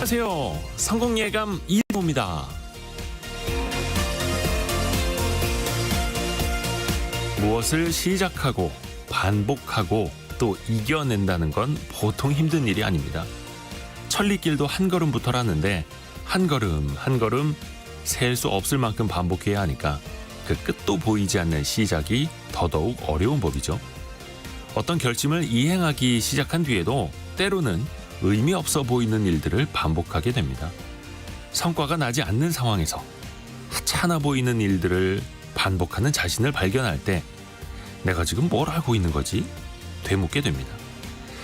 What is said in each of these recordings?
안녕하세요. 성공예감 이대호입니다. 무엇을 시작하고 반복하고 또 이겨낸다는 건 보통 힘든 일이 아닙니다. 천리길도 한 걸음부터라는데 한 걸음 한 걸음 셀 수 없을 만큼 반복해야 하니까 그 끝도 보이지 않는 시작이 더더욱 어려운 법이죠. 어떤 결심을 이행하기 시작한 뒤에도 때로는 의미 없어 보이는 일들을 반복하게 됩니다. 성과가 나지 않는 상황에서 하찮아 보이는 일들을 반복하는 자신을 발견할 때 내가 지금 뭘 하고 있는 거지? 되묻게 됩니다.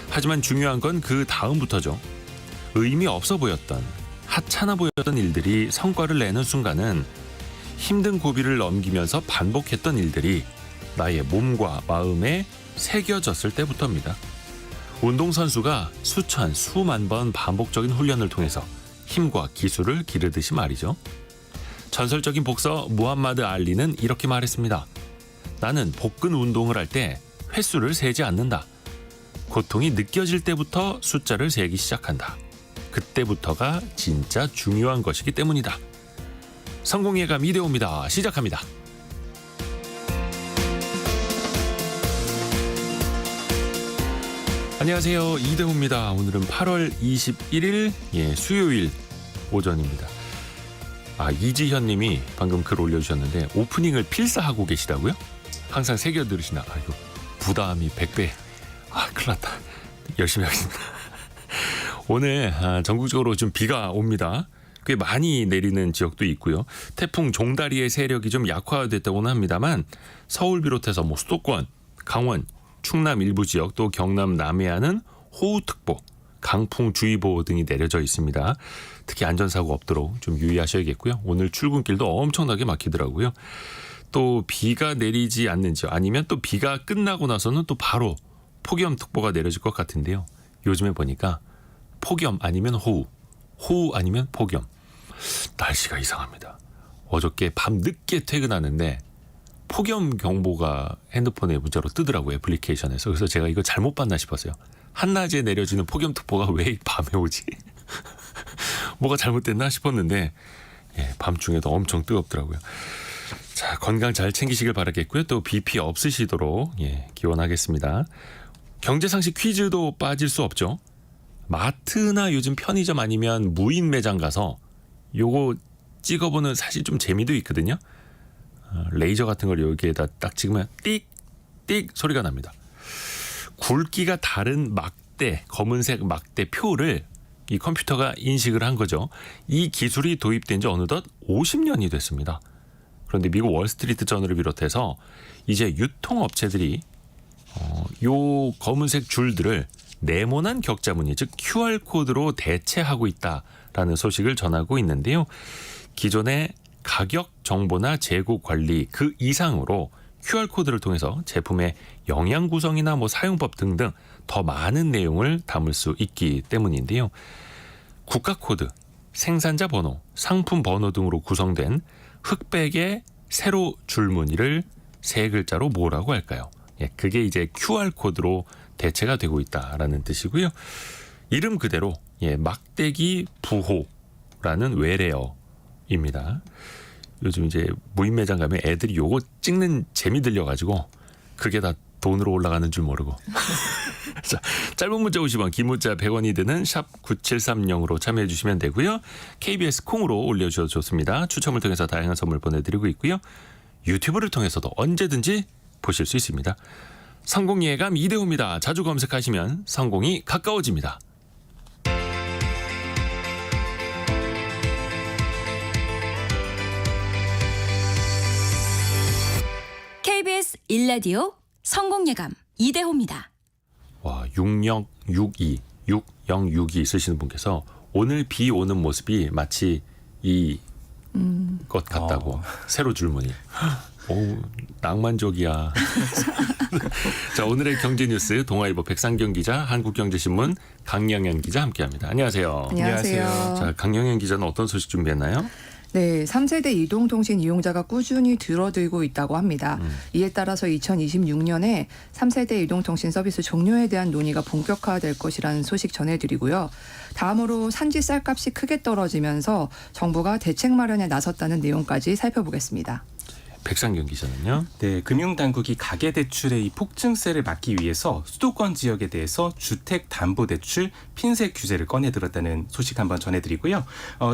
하지만 중요한 건 그 다음부터죠. 의미 없어 보였던, 하찮아 보였던 일들이 성과를 내는 순간은 힘든 고비를 넘기면서 반복했던 일들이 나의 몸과 마음에 새겨졌을 때부터입니다. 운동선수가 수천, 수만 번 반복적인 훈련을 통해서 힘과 기술을 기르듯이 말이죠. 전설적인 복서 무함마드 알리는 이렇게 말했습니다. 나는 복근 운동을 할 때 횟수를 세지 않는다. 고통이 느껴질 때부터 숫자를 세기 시작한다. 그때부터가 진짜 중요한 것이기 때문이다. 성공예감 이대호입니다. 시작합니다. 안녕하세요. 이대호입니다. 오늘은 8월 21일 수요일 오전입니다. 이지현 님이 방금 글 올려주셨는데 오프닝을 필사하고 계시다고요? 항상 새겨 들으시나? 이거 부담이 100배. 큰일 났다. 열심히 하겠습니다. 오늘 전국적으로 좀 비가 옵니다. 꽤 많이 내리는 지역도 있고요. 태풍 종다리의 세력이 좀 약화됐다고는 합니다만 서울 비롯해서 수도권, 강원, 충남 일부 지역 또 경남 남해안은 호우특보, 강풍주의보 등이 내려져 있습니다. 특히 안전사고 없도록 좀 유의하셔야겠고요. 오늘 출근길도 엄청나게 막히더라고요. 또 비가 내리지 않는지 아니면 또 비가 끝나고 나서는 또 바로 폭염특보가 내려질 것 같은데요. 요즘에 보니까 폭염 아니면 호우, 호우 아니면 폭염. 날씨가 이상합니다. 어저께 밤 늦게 퇴근하는데 폭염 경보가 핸드폰에 문자로 뜨더라고요. 애플리케이션에서. 그래서 제가 이거 잘못 봤나 싶었어요. 한낮에 내려지는 폭염특보가 왜 밤에 오지? 뭐가 잘못됐나 싶었는데 밤중에도 엄청 뜨겁더라고요. 자, 건강 잘 챙기시길 바라겠고요. 또 BP 없으시도록 기원하겠습니다. 경제상식 퀴즈도 빠질 수 없죠. 마트나 요즘 편의점 아니면 무인 매장 가서 요거 찍어보는 사실 좀 재미도 있거든요. 레이저 같은 걸 여기에다 딱 찍으면 띡 소리가 납니다. 굵기가 다른 막대, 검은색 막대 표를 이 컴퓨터가 인식을 한 거죠. 이 기술이 도입된 지 어느덧 50년이 됐습니다. 그런데 미국 월스트리트 저널을 비롯해서 이제 유통업체들이 요 검은색 줄들을 네모난 격자무늬, 즉 QR코드로 대체하고 있다라는 소식을 전하고 있는데요. 기존의 가격 정보나 재고 관리 그 이상으로 QR코드를 통해서 제품의 영양 구성이나 사용법 등등 더 많은 내용을 담을 수 있기 때문인데요. 국가 코드, 생산자 번호, 상품 번호 등으로 구성된 흑백의 세로 줄무늬를 세 글자로 뭐라고 할까요? 그게 이제 QR코드로 대체가 되고 있다라는 뜻이고요. 이름 그대로 막대기 부호라는 외래어입니다. 요즘 이제 무인 매장 가면 애들이 요거 찍는 재미 들려가지고 그게 다 돈으로 올라가는 줄 모르고. 자, 짧은 문자 50원, 긴 문자 100원이 드는 샵 9730으로 참여해 주시면 되고요. KBS 콩으로 올려주셔도 좋습니다. 추첨을 통해서 다양한 선물 보내드리고 있고요. 유튜브를 통해서도 언제든지 보실 수 있습니다. 성공예감 이대호입니다. 자주 검색하시면 성공이 가까워집니다. KBS 1라디오 성공예감 이대호입니다. 6062 쓰시는 분께서 오늘 비 오는 모습이 마치 이 것 같다고. 세로 줄무늬. 오, 낭만적이야. 자, 오늘의 경제뉴스 동아일보 백상경 기자, 한국경제신문 강영현 기자 함께합니다. 안녕하세요. 안녕하세요. 자, 강영현 기자는 어떤 소식 준비했나요? 네, 3세대 이동통신 이용자가 꾸준히 줄어들고 있다고 합니다. 이에 따라서 2026년에 3세대 이동통신 서비스 종료에 대한 논의가 본격화될 것이라는 소식 전해드리고요. 다음으로 산지 쌀값이 크게 떨어지면서 정부가 대책 마련에 나섰다는 내용까지 살펴보겠습니다. 백상경 기자는요. 네, 금융당국이 가계대출의 이 폭증세를 막기 위해서 수도권 지역에 대해서 주택담보대출 핀셋 규제를 꺼내들었다는 소식 한번 전해드리고요.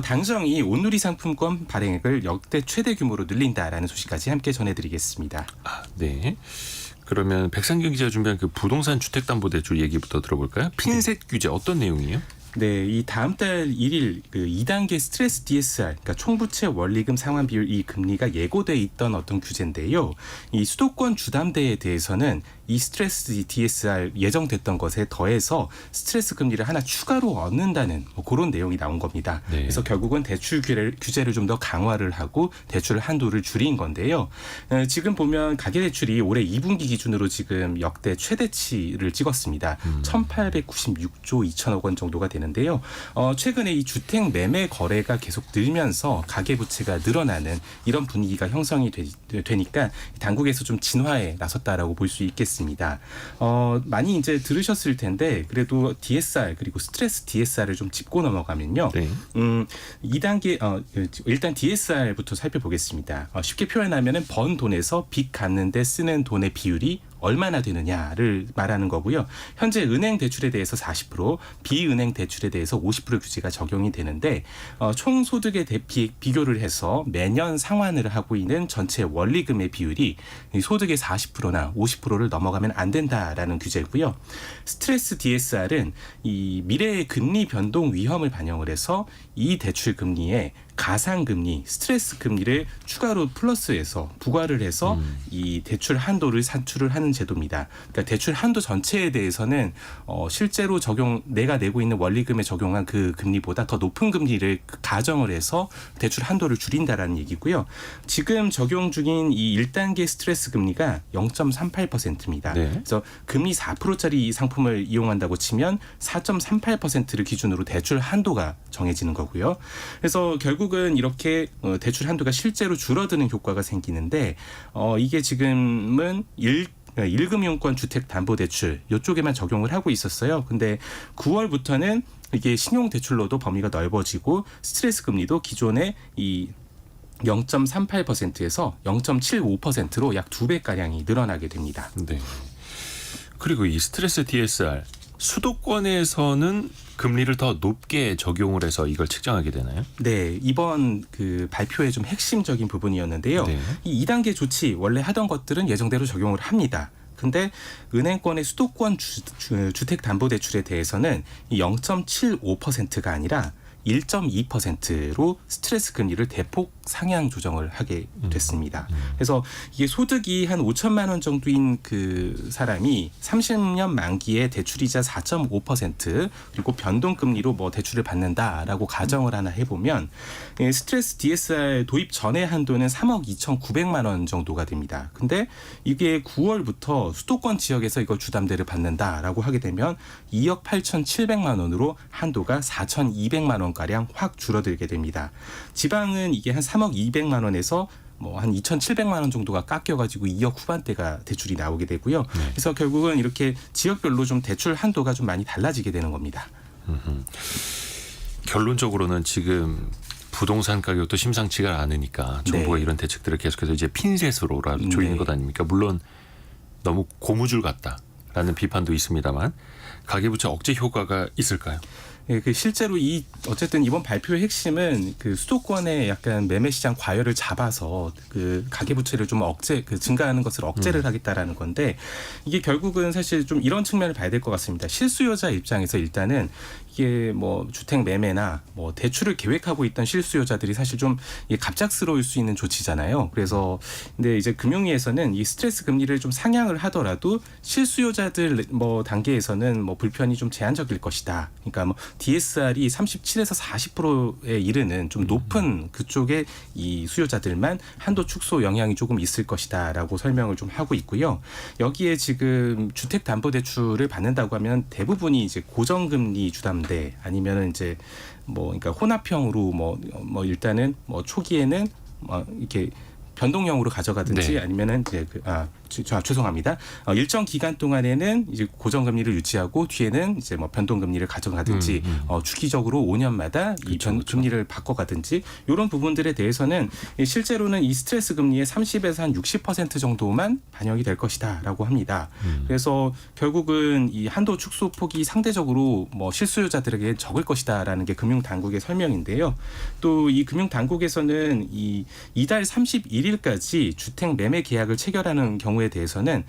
당정이 온누리 상품권 발행액을 역대 최대 규모로 늘린다라는 소식까지 함께 전해드리겠습니다. 네. 그러면 백상경 기자가 준비한 그 부동산 주택담보대출 얘기부터 들어볼까요? 핀셋 규제 어떤 내용이에요? 네, 이 다음 달 1일 그 2단계 스트레스 DSR, 그러니까 총부채 원리금 상환 비율 이 금리가 예고돼 있던 어떤 규제인데요. 이 수도권 주담대에 대해서는 이 스트레스 DSR 예정됐던 것에 더해서 스트레스 금리를 하나 추가로 얻는다는 그런 내용이 나온 겁니다. 네. 그래서 결국은 대출 규제를 좀 더 강화를 하고 대출 한도를 줄인 건데요. 지금 보면 가계대출이 올해 2분기 기준으로 지금 역대 최대치를 찍었습니다. 1,896조 2천억 원 정도가 되는데요. 최근에 이 주택 매매 거래가 계속 늘면서 가계부채가 늘어나는 이런 분위기가 형성이 되니까 당국에서 좀 진화에 나섰다라고 볼 수 있겠습니다. 많이 이제 들으셨을 텐데 그래도 DSR 그리고 스트레스 DSR을 좀 짚고 넘어가면요. 네. 2단계 일단 DSR부터 살펴보겠습니다. 쉽게 표현하면은 번 돈에서 빚 갚는데 쓰는 돈의 비율이 얼마나 되느냐를 말하는 거고요. 현재 은행 대출에 대해서 40%, 비은행 대출에 대해서 50% 규제가 적용이 되는데 총 소득에 비교를 해서 매년 상환을 하고 있는 전체 원리금의 비율이 소득의 40%나 50%를 넘어가면 안 된다라는 규제고요. 스트레스 DSR은 이 미래의 금리 변동 위험을 반영을 해서 이 대출 금리에 가상금리, 스트레스 금리를 추가로 플러스해서 부과를 해서 이 대출 한도를 산출을 하는 제도입니다. 그러니까 대출 한도 전체에 대해서는 실제로 내가 내고 있는 원리금에 적용한 그 금리보다 더 높은 금리를 가정을 해서 대출 한도를 줄인다라는 얘기고요. 지금 적용 중인 이 1단계 스트레스 금리가 0.38%입니다. 네. 그래서 금리 4%짜리 이 상품을 이용한다고 치면 4.38%를 기준으로 대출 한도가 정해지는 거고요. 그래서 결국은 이렇게 대출 한도가 실제로 줄어드는 효과가 생기는데 이게 지금은 1금융권 주택담보대출 이쪽에만 적용을 하고 있었어요. 근데 9월부터는 이게 신용대출로도 범위가 넓어지고 스트레스 금리도 기존의 이 0.38%에서 0.75%로 약 2배가량이 늘어나게 됩니다. 네. 그리고 이 스트레스 DSR 수도권에서는 금리를 더 높게 적용을 해서 이걸 측정하게 되나요? 네, 이번 그 발표의 좀 핵심적인 부분이었는데요. 네. 이 2단계 조치 원래 하던 것들은 예정대로 적용을 합니다. 근데 은행권의 수도권 주택담보대출에 대해서는 이 0.75%가 아니라 1.2%로 스트레스 금리를 대폭 상향 조정을 하게 됐습니다. 그래서 이게 소득이 한 5천만 원 정도인 그 사람이 30년 만기에 대출이자 4.5% 그리고 변동금리로 뭐 대출을 받는다라고 가정을 하나 해보면 스트레스 DSR 도입 전의 한도는 3억 2,900만 원 정도가 됩니다. 근데 이게 9월부터 수도권 지역에서 이걸 주담대를 받는다라고 하게 되면 2억 8,700만 원으로 한도가 4,200만 원가량 확 줄어들게 됩니다. 지방은 이게 한 3억 200만 원에서 뭐 한 2,700만 원 정도가 깎여가지고 2억 후반대가 대출이 나오게 되고요. 그래서 결국은 이렇게 지역별로 좀 대출 한도가 좀 많이 달라지게 되는 겁니다. 결론적으로는 지금 부동산 가격도 심상치가 않으니까 정부가 네. 이런 대책들을 계속해서 이제 핀셋으로라도 조이는 네. 것 아닙니까? 물론 너무 고무줄 같다라는 비판도 있습니다만 가계부채 억제 효과가 있을까요? 예, 그 실제로 어쨌든 이번 발표의 핵심은 그 수도권의 약간 매매 시장 과열을 잡아서 그 가계부채를 좀 증가하는 것을 억제를 하겠다라는 건데 이게 결국은 사실 좀 이런 측면을 봐야 될 것 같습니다. 실수요자 입장에서 일단은 이게 뭐 주택 매매나 뭐 대출을 계획하고 있던 실수요자들이 사실 좀 갑작스러울 수 있는 조치잖아요. 그래서 근데 이제 금융위에서는 이 스트레스 금리를 좀 상향을 하더라도 실수요자들 뭐 단계에서는 뭐 불편이 좀 제한적일 것이다. 그러니까 뭐 DSR이 37에서 40%에 이르는 좀 높은 그쪽의 이 수요자들만 한도 축소 영향이 조금 있을 것이다라고 설명을 좀 하고 있고요. 여기에 지금 주택담보대출을 받는다고 하면 대부분이 이제 고정금리 주담대 가는데 아니면은 이제 그러니까 혼합형으로 일단은 초기에는 이렇게 변동형으로 가져가든지 네. 아니면은 이제 죄송합니다. 일정 기간 동안에는 이제 고정금리를 유지하고 뒤에는 이제 변동금리를 가져가든지 주기적으로 5년마다 이 금리를 바꿔가든지 이런 부분들에 대해서는 실제로는 이 스트레스 금리의 30에서 한 60% 정도만 반영이 될 것이다라고 합니다. 그래서 결국은 이 한도 축소 폭이 상대적으로 실수요자들에게 적을 것이다라는 게 금융당국의 설명인데요. 또 이 금융당국에서는 이 이달 31일까지 주택 매매 계약을 체결하는 경우에 대해서는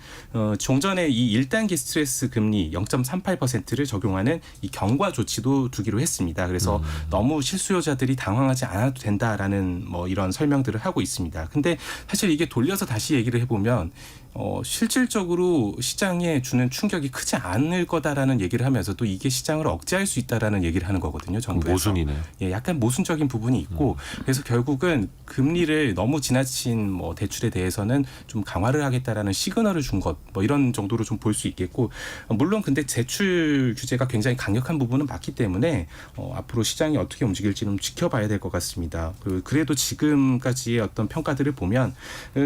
종전에 이 1단계 스트레스 금리 0.38%를 적용하는 이 경과 조치도 두기로 했습니다. 그래서 너무 실수요자들이 당황하지 않아도 된다라는 이런 설명들을 하고 있습니다. 근데 사실 이게 돌려서 다시 얘기를 해보면 실질적으로 시장에 주는 충격이 크지 않을 거다라는 얘기를 하면서도 이게 시장을 억제할 수 있다라는 얘기를 하는 거거든요. 정부에서. 모순이네요. 예, 약간 모순적인 부분이 있고 그래서 결국은 금리를 너무 지나친 대출에 대해서는 좀 강화를 하겠다라는 시그널을 준 것 이런 정도로 좀 볼 수 있겠고 물론 근데 대출 규제가 굉장히 강력한 부분은 맞기 때문에 앞으로 시장이 어떻게 움직일지는 지켜봐야 될 것 같습니다. 그래도 지금까지의 어떤 평가들을 보면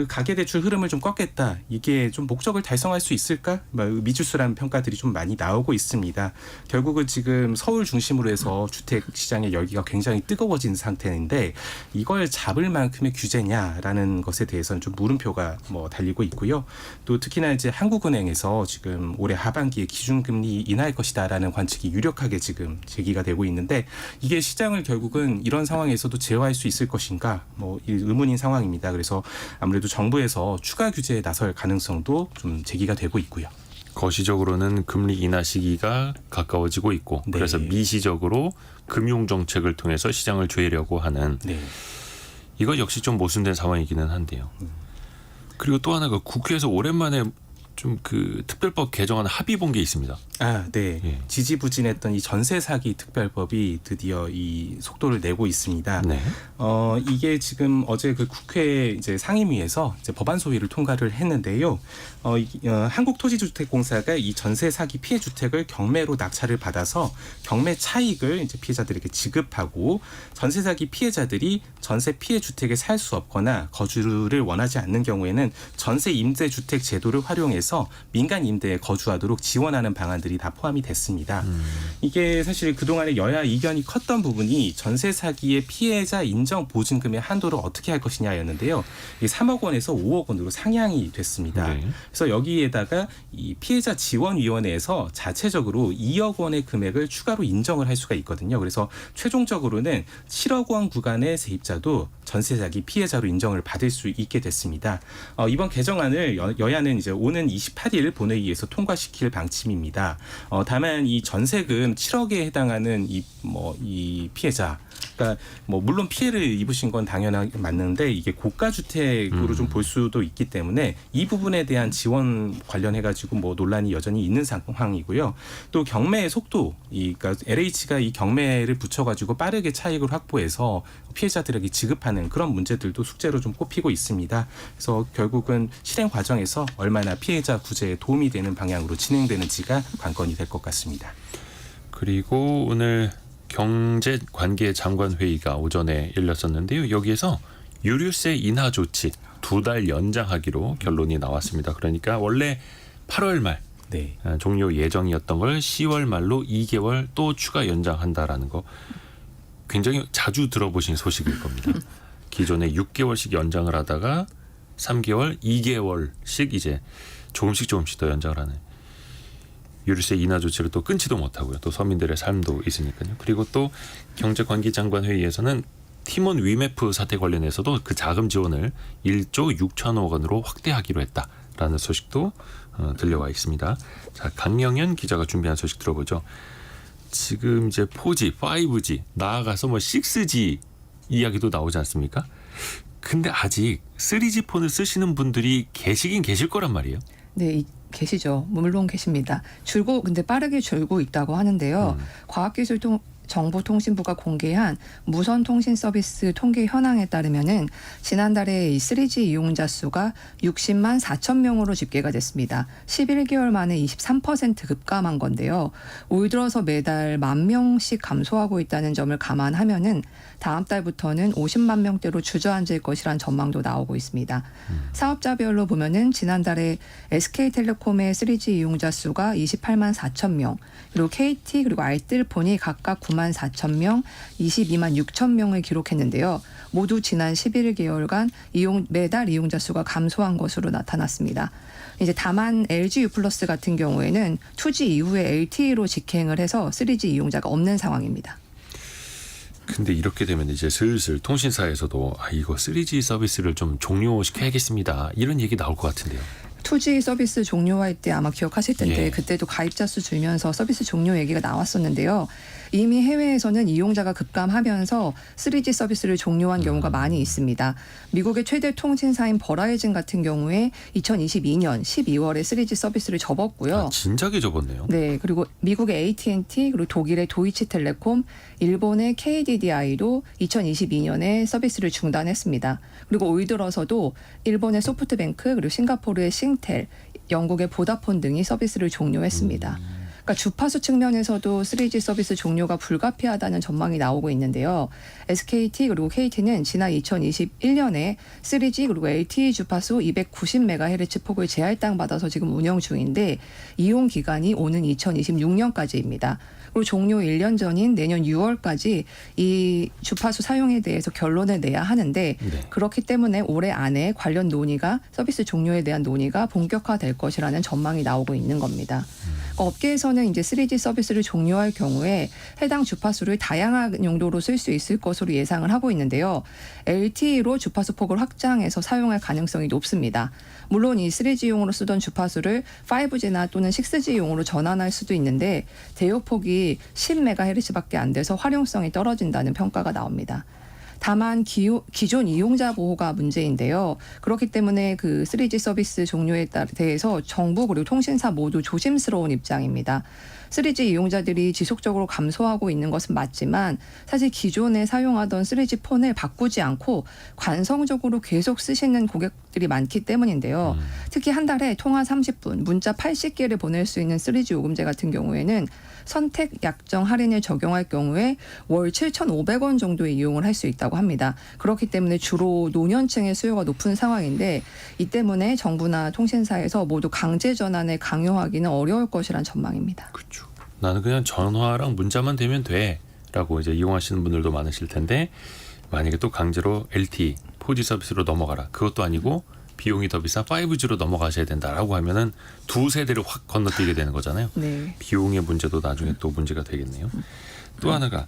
가계대출 흐름을 좀 꺾겠다. 이게 좀 목적을 달성할 수 있을까? 미지수라는 평가들이 좀 많이 나오고 있습니다. 결국은 지금 서울 중심으로 해서 주택 시장의 열기가 굉장히 뜨거워진 상태인데 이걸 잡을 만큼의 규제냐라는 것에 대해서는 좀 물음표가 달리고 있고요. 또 특히나 이제 한국은행에서 지금 올해 하반기에 기준금리 인하할 것이다라는 관측이 유력하게 지금 제기가 되고 있는데 이게 시장을 결국은 이런 상황에서도 제어할 수 있을 것인가? 의문인 상황입니다. 그래서 아무래도 정부에서 추가 규제에 나설 가능성도 좀 제기가 되고 있고요. 거시적으로는 금리 인하 시기가 가까워지고 있고 네. 그래서 미시적으로 금융 정책을 통해서 시장을 조이려고 하는 네. 이거 역시 좀 모순된 상황이기는 한데요. 그리고 또 하나가 국회에서 오랜만에 좀 그 특별법 개정안 합의 본 게 있습니다. 네. 예. 지지부진했던 이 전세 사기 특별법이 드디어 이 속도를 내고 있습니다. 네. 이게 지금 어제 그 국회 이제 상임위에서 이제 법안 소위를 통과를 했는데요. 한국토지주택공사가 이 전세 사기 피해 주택을 경매로 낙찰을 받아서 경매 차익을 이제 피해자들에게 지급하고 전세 사기 피해자들이 전세 피해 주택에 살 수 없거나 거주를 원하지 않는 경우에는 전세 임대 주택 제도를 활용해서 민간 임대에 거주하도록 지원하는 방안들이 다 포함이 됐습니다. 이게 사실 그동안에 여야 이견이 컸던 부분이 전세 사기의 피해자 인정 보증금의 한도를 어떻게 할 것이냐였는데요. 이게 3억 원에서 5억 원으로 상향이 됐습니다. 네. 그래서 여기에다가 이 피해자 지원위원회에서 자체적으로 2억 원의 금액을 추가로 인정을 할 수가 있거든요. 그래서 최종적으로는 7억 원 구간의 세입자도 전세 사기 피해자로 인정을 받을 수 있게 됐습니다. 이번 개정안을 여야는 이제 오는 28일 본회의에서 통과시킬 방침입니다. 다만 이 전세금 7억에 해당하는 이 피해자, 그러니까 물론 피해를 입으신 건 당연하게 맞는데 이게 고가 주택으로 좀 볼 수도 있기 때문에 이 부분에 대한 지원 관련해 가지고 논란이 여전히 있는 상황이고요. 또 경매의 속도, 그러니까 LH가 이 경매를 붙여 가지고 빠르게 차익을 확보해서 피해자들에게 지급하는 그런 문제들도 숙제로 좀 꼽히고 있습니다. 그래서 결국은 실행 과정에서 얼마나 피해자 구제에 도움이 되는 방향으로 진행되는지가 관건이 될 것 같습니다. 그리고 오늘 경제관계장관회의가 오전에 열렸었는데요. 여기에서 유류세 인하 조치 2달 연장하기로 결론이 나왔습니다. 그러니까 원래 8월 말 네. 종료 예정이었던 걸 10월 말로 2개월 또 추가 연장한다라는 거 굉장히 자주 들어보신 소식일 겁니다. 기존에 6개월씩 연장을 하다가 3개월, 2개월씩 이제 조금씩 더 연장을 하는 유류세 인하 조치를 또 끊지도 못하고요. 또 서민들의 삶도 있으니까요. 그리고 또 경제관계장관 회의에서는 팀원 위메프 사태 관련해서도 그 자금 지원을 1조 6천억 원으로 확대하기로 했다라는 소식도 들려와 있습니다. 자, 강영현 기자가 준비한 소식 들어보죠. 지금 이제 4G, 5G 나아가서 6G 이야기도 나오지 않습니까? 근데 아직 3G 폰을 쓰시는 분들이 계시긴 계실 거란 말이에요. 네, 계시죠. 물론 계십니다. 근데 빠르게 줄고 있다고 하는데요. 정보통신부가 공개한 무선 통신 서비스 통계 현황에 따르면은 지난달에 이 3G 이용자 수가 60만 4천 명으로 집계가 됐습니다. 11개월 만에 23% 급감한 건데요. 올 들어서 매달 10,000명씩 감소하고 있다는 점을 감안하면은 다음 달부터는 50만 명대로 주저앉을 것이란 전망도 나오고 있습니다. 사업자별로 보면은 지난달에 SK텔레콤의 3G 이용자 수가 28만 4천 명, 그리고 KT 그리고 알뜰폰이 각각 9만 4천 명, 22만 6천 명을 기록했는데요. 모두 지난 11개월간 매달 이용자 수가 감소한 것으로 나타났습니다. 이제 다만 LG U+ 같은 경우에는 2G 이후에 LTE로 직행을 해서 3G 이용자가 없는 상황입니다. 근데 이렇게 되면 이제 슬슬 통신사에서도 이거 3G 서비스를 좀 종료시켜야겠습니다. 이런 얘기 나올 것 같은데요. 2G 서비스 종료할 때 아마 기억하실 텐데 예. 그때도 가입자 수 줄면서 서비스 종료 얘기가 나왔었는데요. 이미 해외에서는 이용자가 급감하면서 3G 서비스를 종료한 경우가 많이 있습니다. 미국의 최대 통신사인 버라이즌 같은 경우에 2022년 12월에 3G 서비스를 접었고요. 진작에 접었네요. 네, 그리고 미국의 AT&T 그리고 독일의 도이치텔레콤, 일본의 KDDI도 2022년에 서비스를 중단했습니다. 그리고 올 들어서도 일본의 소프트뱅크 그리고 싱가포르의 싱텔, 영국의 보다폰 등이 서비스를 종료했습니다. 그러니까 주파수 측면에서도 3G 서비스 종료가 불가피하다는 전망이 나오고 있는데요. SKT 그리고 KT는 지난 2021년에 3G 그리고 LTE 주파수 290MHz 폭을 재할당받아서 지금 운영 중인데 이용 기간이 오는 2026년까지입니다. 그리고 종료 1년 전인 내년 6월까지 이 주파수 사용에 대해서 결론을 내야 하는데 네. 그렇기 때문에 올해 안에 관련 논의가 서비스 종료에 대한 논의가 본격화될 것이라는 전망이 나오고 있는 겁니다. 업계에서는 이제 3G 서비스를 종료할 경우에 해당 주파수를 다양한 용도로 쓸 수 있을 것으로 예상을 하고 있는데요. LTE로 주파수 폭을 확장해서 사용할 가능성이 높습니다. 물론 이 3G용으로 쓰던 주파수를 5G나 또는 6G용으로 전환할 수도 있는데 대역폭이 10MHz밖에 안 돼서 활용성이 떨어진다는 평가가 나옵니다. 다만 기존 이용자 보호가 문제인데요. 그렇기 때문에 그 3G 서비스 종료에 대해서 정부 그리고 통신사 모두 조심스러운 입장입니다. 3G 이용자들이 지속적으로 감소하고 있는 것은 맞지만 사실 기존에 사용하던 3G 폰을 바꾸지 않고 관성적으로 계속 쓰시는 고객들이 많기 때문인데요. 특히 한 달에 통화 30분, 문자 80개를 보낼 수 있는 3G 요금제 같은 경우에는 선택 약정 할인을 적용할 경우에 월 7,500원 정도의 이용을 할 수 있다고 합니다. 그렇기 때문에 주로 노년층의 수요가 높은 상황인데 이 때문에 정부나 통신사에서 모두 강제 전환을 강요하기는 어려울 것이란 전망입니다. 그렇죠. 나는 그냥 전화랑 문자만 되면 돼라고 이제 이용하시는 분들도 많으실 텐데 만약에 또 강제로 LTE, 4G 서비스로 넘어가라. 그것도 아니고 비용이 더 비싼 5G로 넘어가셔야 된다라고 하면은 두 세대를 확 건너뛰게 되는 거잖아요. 네. 비용의 문제도 나중에 또 문제가 되겠네요. 또 하나가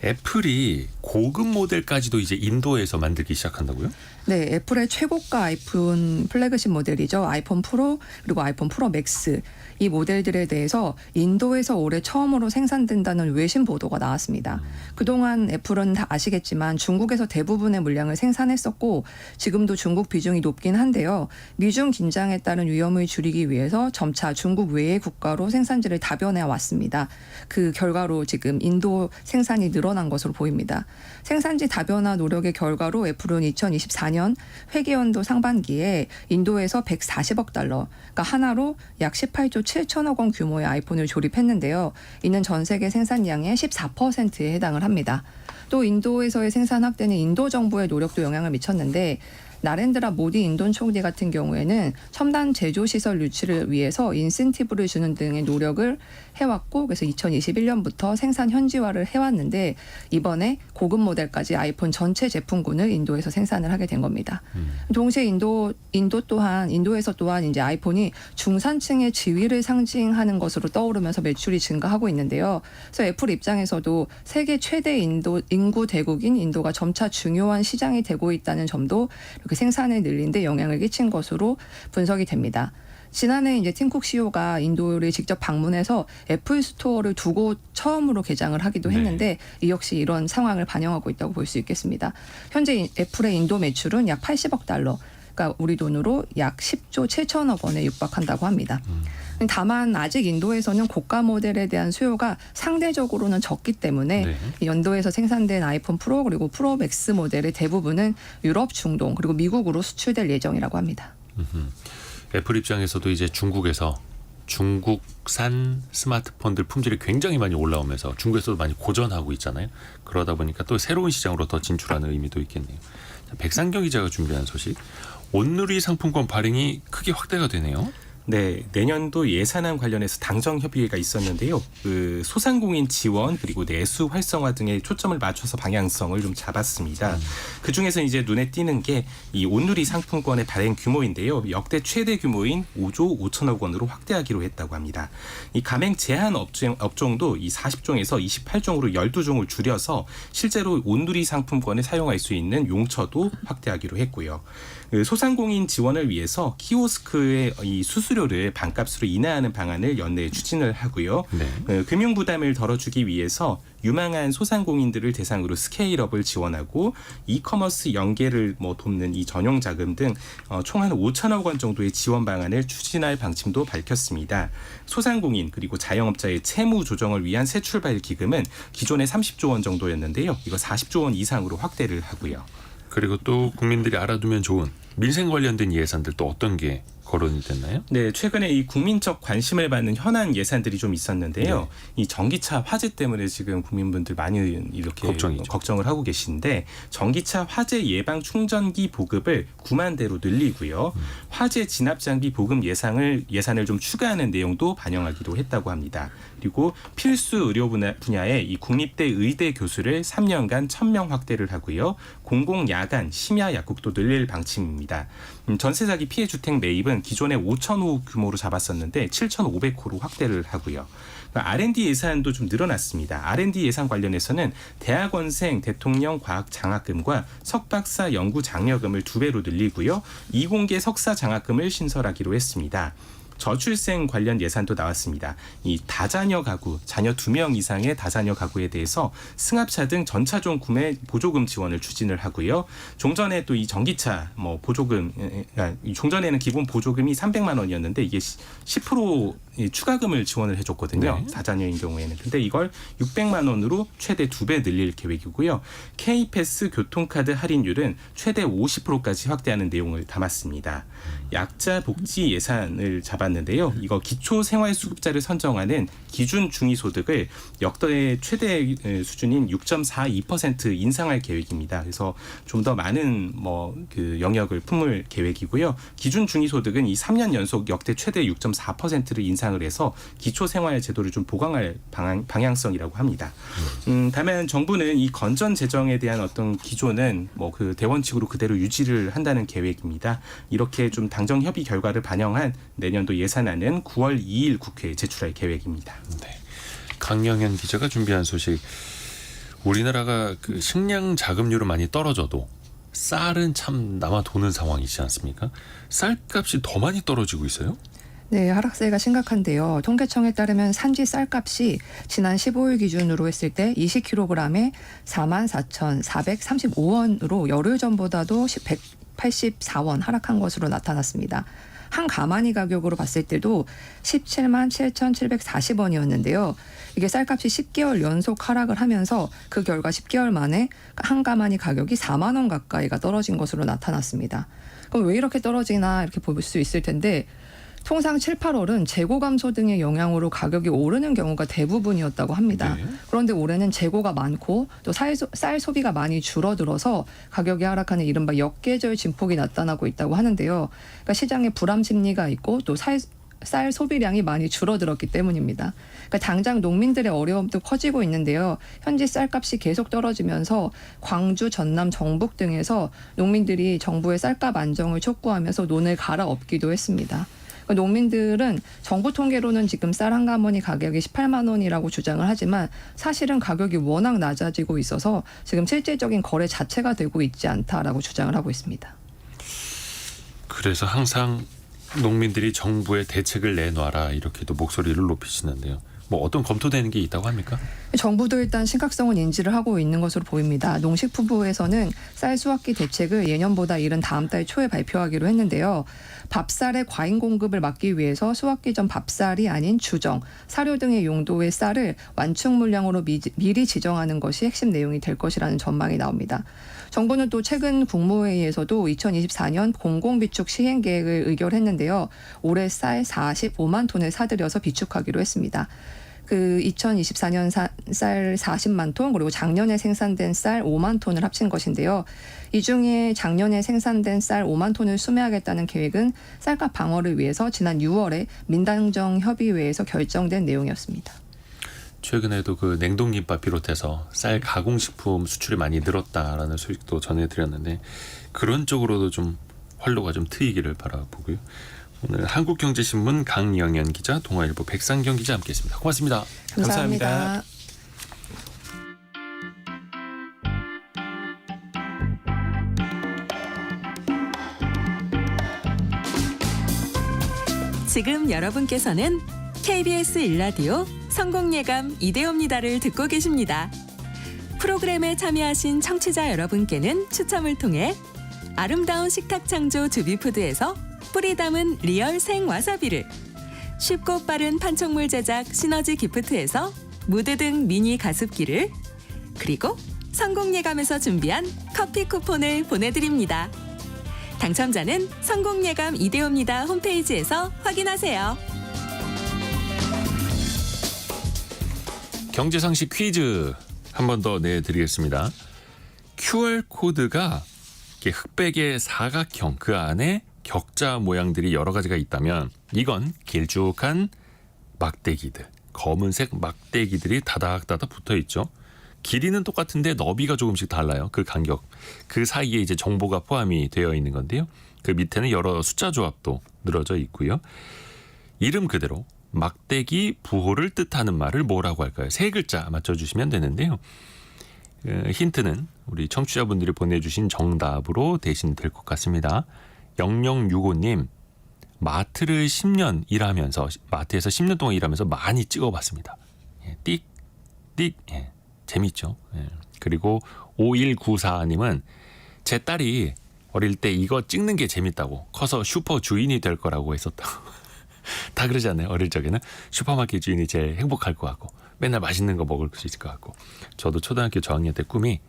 애플이 고급 모델까지도 이제 인도에서 만들기 시작한다고요? 네, 애플의 최고가 아이폰 플래그십 모델이죠. 아이폰 프로 그리고 아이폰 프로 맥스 이 모델들에 대해서 인도에서 올해 처음으로 생산된다는 외신 보도가 나왔습니다. 그동안 애플은 다 아시겠지만 중국에서 대부분의 물량을 생산했었고 지금도 중국 비중이 높긴 한데요. 미중 긴장에 따른 위험을 줄이기 위해서 점차 중국 외의 국가로 생산지를 다변해 왔습니다. 그 결과로 지금 인도 생산이 늘어난 것으로 보입니다. 생산지 다변화 노력의 결과로 애플은 2024년 회계연도 상반기에 인도에서 140억 달러, 그러니까 하나로 약 18조 7천억 원 규모의 아이폰을 조립했는데요. 이는 전 세계 생산량의 14%에 해당을 합니다. 또 인도에서의 생산 확대는 인도 정부의 노력도 영향을 미쳤는데 나렌드라 모디 인도 총리 같은 경우에는 첨단 제조 시설 유치를 위해서 인센티브를 주는 등의 노력을 해왔고 그래서 2021년부터 생산 현지화를 해왔는데 이번에 고급 모델까지 아이폰 전체 제품군을 인도에서 생산을 하게 된 겁니다. 동시에 인도에서 또한 이제 아이폰이 중산층의 지위를 상징하는 것으로 떠오르면서 매출이 증가하고 있는데요. 그래서 애플 입장에서도 세계 최대 인구 대국인 인도가 점차 중요한 시장이 되고 있다는 점도 이렇게 생산을 늘린 데 영향을 끼친 것으로 분석이 됩니다. 지난해 이제 팀쿡 CEO가 인도를 직접 방문해서 애플 스토어를 두 곳 처음으로 개장을 하기도 했는데 이 역시 이런 상황을 반영하고 있다고 볼 수 있겠습니다. 현재 애플의 인도 매출은 약 80억 달러, 그러니까 우리 돈으로 약 10조 7천억 원에 육박한다고 합니다. 다만 아직 인도에서는 고가 모델에 대한 수요가 상대적으로는 적기 때문에 네. 연도에서 생산된 아이폰 프로 그리고 프로 맥스 모델의 대부분은 유럽, 중동 그리고 미국으로 수출될 예정이라고 합니다. 애플 입장에서도 이제 중국에서 중국산 스마트폰들 품질이 굉장히 많이 올라오면서 중국에서도 많이 고전하고 있잖아요. 그러다 보니까 또 새로운 시장으로 더 진출하는 의미도 있겠네요. 자, 백상경 기자가 준비한 소식. 온누리 상품권 발행이 크게 확대가 되네요. 네, 내년도 예산안 관련해서 당정 협의회가 있었는데요. 그 소상공인 지원 그리고 내수 활성화 등에 초점을 맞춰서 방향성을 좀 잡았습니다. 그 중에서 이제 눈에 띄는 게 이 온누리 상품권의 발행 규모인데요. 역대 최대 규모인 5조 5천억 원으로 확대하기로 했다고 합니다. 이 가맹 제한 업종도 이 40종에서 28종으로 12종을 줄여서 실제로 온누리 상품권을 사용할 수 있는 용처도 확대하기로 했고요. 그 소상공인 지원을 위해서 키오스크의 이 수수료를 반값으로 인하하는 방안을 연내에 추진을 하고요. 네. 금융 부담을 덜어주기 위해서 유망한 소상공인들을 대상으로 스케일업을 지원하고 이커머스 연계를 돕는 이 전용 자금 등 총 한 5천억 원 정도의 지원 방안을 추진할 방침도 밝혔습니다. 소상공인 그리고 자영업자의 채무 조정을 위한 새 출발 기금은 기존에 30조 원 정도였는데요. 이거 40조 원 이상으로 확대를 하고요. 그리고 또 국민들이 알아두면 좋은 민생 관련된 예산들 또 어떤 게 거론이 됐나요? 네, 최근에 이 국민적 관심을 받는 현안 예산들이 좀 있었는데요. 네. 이 전기차 화재 때문에 지금 국민분들 많이 이렇게 걱정이죠. 걱정을 하고 계신데 전기차 화재 예방 충전기 보급을 9만 대로 늘리고요. 화재 진압 장비 보급 예산을 좀 추가하는 내용도 반영하기로 했다고 합니다. 그리고 필수 의료 분야에 이 국립대 의대 교수를 3년간 1,000명 확대를 하고요. 공공 야간 심야 약국도 늘릴 방침입니다. 전세 사기 피해 주택 매입은 기존에 5,000호 규모로 잡았었는데 7,500호로 확대를 하고요. R&D 예산도 좀 늘어났습니다. R&D 예산 관련해서는 대학원생 대통령 과학 장학금과 석박사 연구 장려금을 2배로 늘리고요. 이공계 석사 장학금을 신설하기로 했습니다. 저출생 관련 예산도 나왔습니다. 이 다자녀 가구, 자녀 2명 이상의 다자녀 가구에 대해서 승합차 등 전차종 구매 보조금 지원을 추진을 하고요. 종전에 또 이 전기차 보조금, 종전에는 기본 보조금이 300만 원이었는데 이게 10% 추가금을 지원을 해줬거든요. 네. 다자녀인 경우에는. 근데 이걸 600만 원으로 최대 2배 늘릴 계획이고요. K패스 교통카드 할인율은 최대 50%까지 확대하는 내용을 담았습니다. 약자 복지 예산을 잡았는데요. 이거 기초생활수급자를 선정하는 기준 중위소득을 역대 최대 수준인 6.42% 인상할 계획입니다. 그래서 좀 더 많은 그 영역을 품을 계획이고요. 기준 중위소득은 이 3년 연속 역대 최대 6.4%를 인상을 해서 기초생활제도를 좀 보강할 방향성이라고 합니다. 다만 정부는 이 건전 재정에 대한 어떤 기조는 그 대원칙으로 그대로 유지를 한다는 계획입니다. 이렇게 좀 당정 협의 결과를 반영한 내년도 예산안은 9월 2일 국회에 제출할 계획입니다. 네. 강영현 기자가 준비한 소식. 우리나라가 그 식량 자급률은 많이 떨어져도 쌀은 참 남아 도는 상황이지 않습니까? 쌀값이 더 많이 떨어지고 있어요? 네, 하락세가 심각한데요. 통계청에 따르면 산지 쌀값이 지난 15일 기준으로 했을 때 20kg에 44,435원으로 열흘 전보다도 184원 하락한 것으로 나타났습니다. 한 가마니 가격으로 봤을 때도 17만 7,740원이었는데요. 이게 쌀값이 10개월 연속 하락을 하면서 그 결과 10개월 만에 한 가마니 가격이 4만 원 가까이가 떨어진 것으로 나타났습니다. 그럼 왜 이렇게 떨어지나 이렇게 볼 수 있을 텐데 통상 7, 8월은 재고 감소 등의 영향으로 가격이 오르는 경우가 대부분이었다고 합니다. 네. 그런데 올해는 재고가 많고 또 쌀 소비가 많이 줄어들어서 가격이 하락하는 이른바 역계절 진폭이 나타나고 있다고 하는데요. 그러니까 시장에 불안 심리가 있고 또 쌀 소비량이 많이 줄어들었기 때문입니다. 그러니까 당장 농민들의 어려움도 커지고 있는데요. 현지 쌀값이 계속 떨어지면서 광주, 전남, 전북 등에서 농민들이 정부의 쌀값 안정을 촉구하면서 논을 갈아엎기도 했습니다. 농민들은 정부 통계로는 지금 쌀 한 가마니 가격이 18만 원이라고 주장을 하지만 사실은 가격이 워낙 낮아지고 있어서 지금 실질적인 거래 자체가 되고 있지 않다라고 주장을 하고 있습니다. 그래서 항상 농민들이 정부에 대책을 내놔라 이렇게도 목소리를 높이시는데요. 뭐 어떤 검토되는 게 있다고 합니까? 정부도 일단 심각성은 인지를 하고 있는 것으로 보입니다. 농식품부에서는 쌀 수확기 대책을 예년보다 이른 다음 달 초에 발표하기로 했는데요. 밥쌀의 과잉 공급을 막기 위해서 수확기 전 밥쌀이 아닌 주정, 사료 등의 용도의 쌀을 완충 물량으로 미리 지정하는 것이 핵심 내용이 될 것이라는 전망이 나옵니다. 정부는 또 최근 국무회의에서도 2024년 공공비축 시행 계획을 의결했는데요. 올해 쌀 45만 톤을 사들여서 비축하기로 했습니다. 그 2024년 쌀 40만 톤 그리고 작년에 생산된 쌀 5만 톤을 합친 것인데요. 이 중에 작년에 생산된 쌀 5만 톤을 수매하겠다는 계획은 쌀값 방어를 위해서 지난 6월에 민당정 협의회에서 결정된 내용이었습니다. 최근에도 그 냉동김밥 비롯해서 쌀 가공식품 수출이 많이 늘었다라는 소식도 전해드렸는데 그런 쪽으로도 좀 활로가 좀 트이기를 바라보고요. 오늘 한국경제신문 강영현 기자, 동아일보 백상경 기자 함께했습니다. 고맙습니다. 감사합니다. 감사합니다. 지금 여러분께서는 KBS 일라디오 성공예감 이대호입니다를 듣고 계십니다. 프로그램에 참여하신 청취자 여러분께는 추첨을 통해 아름다운 식탁 창조 주비푸드에서 뿌리 담은 리얼 생 와사비를, 쉽고 빠른 판촉물 제작 시너지 기프트에서 무드 등 미니 가습기를, 그리고 성공예감에서 준비한 커피 쿠폰을 보내드립니다. 당첨자는 성공예감 이대호입니다 홈페이지에서 확인하세요. 경제상식 퀴즈 한 번 더 내드리겠습니다. QR코드가 흑백의 사각형 그 안에 격자 모양들이 여러 가지가 있다면 이건 길쭉한 막대기들, 검은색 막대기들이 다닥다닥 붙어 있죠. 길이는 똑같은데 너비가 조금씩 달라요. 그 간격, 그 사이에 이제 정보가 포함이 되어 있는 건데요. 그 밑에는 여러 숫자 조합도 늘어져 있고요. 이름 그대로 막대기 부호를 뜻하는 말을 뭐라고 할까요? 세 글자 맞춰주시면 되는데요. 힌트는 우리 청취자분들이 보내주신 정답으로 대신 될 것 같습니다. 0065님, 마트를 10년 일하면서, 마트에서 10년 동안 일하면서 많이 찍어봤습니다. 띡, 예, 재밌죠. 예. 그리고 5194님은 제 딸이 어릴 때 이거 찍는 게 재밌다고 커서 슈퍼 주인이 될 거라고 했었다고. 다 그러지 않나요? 어릴 적에는 슈퍼마켓 주인이 제일 행복할 것 같고 맨날 맛있는 거 먹을 수 있을 것 같고. 저도 초등학교 저학년 때 꿈이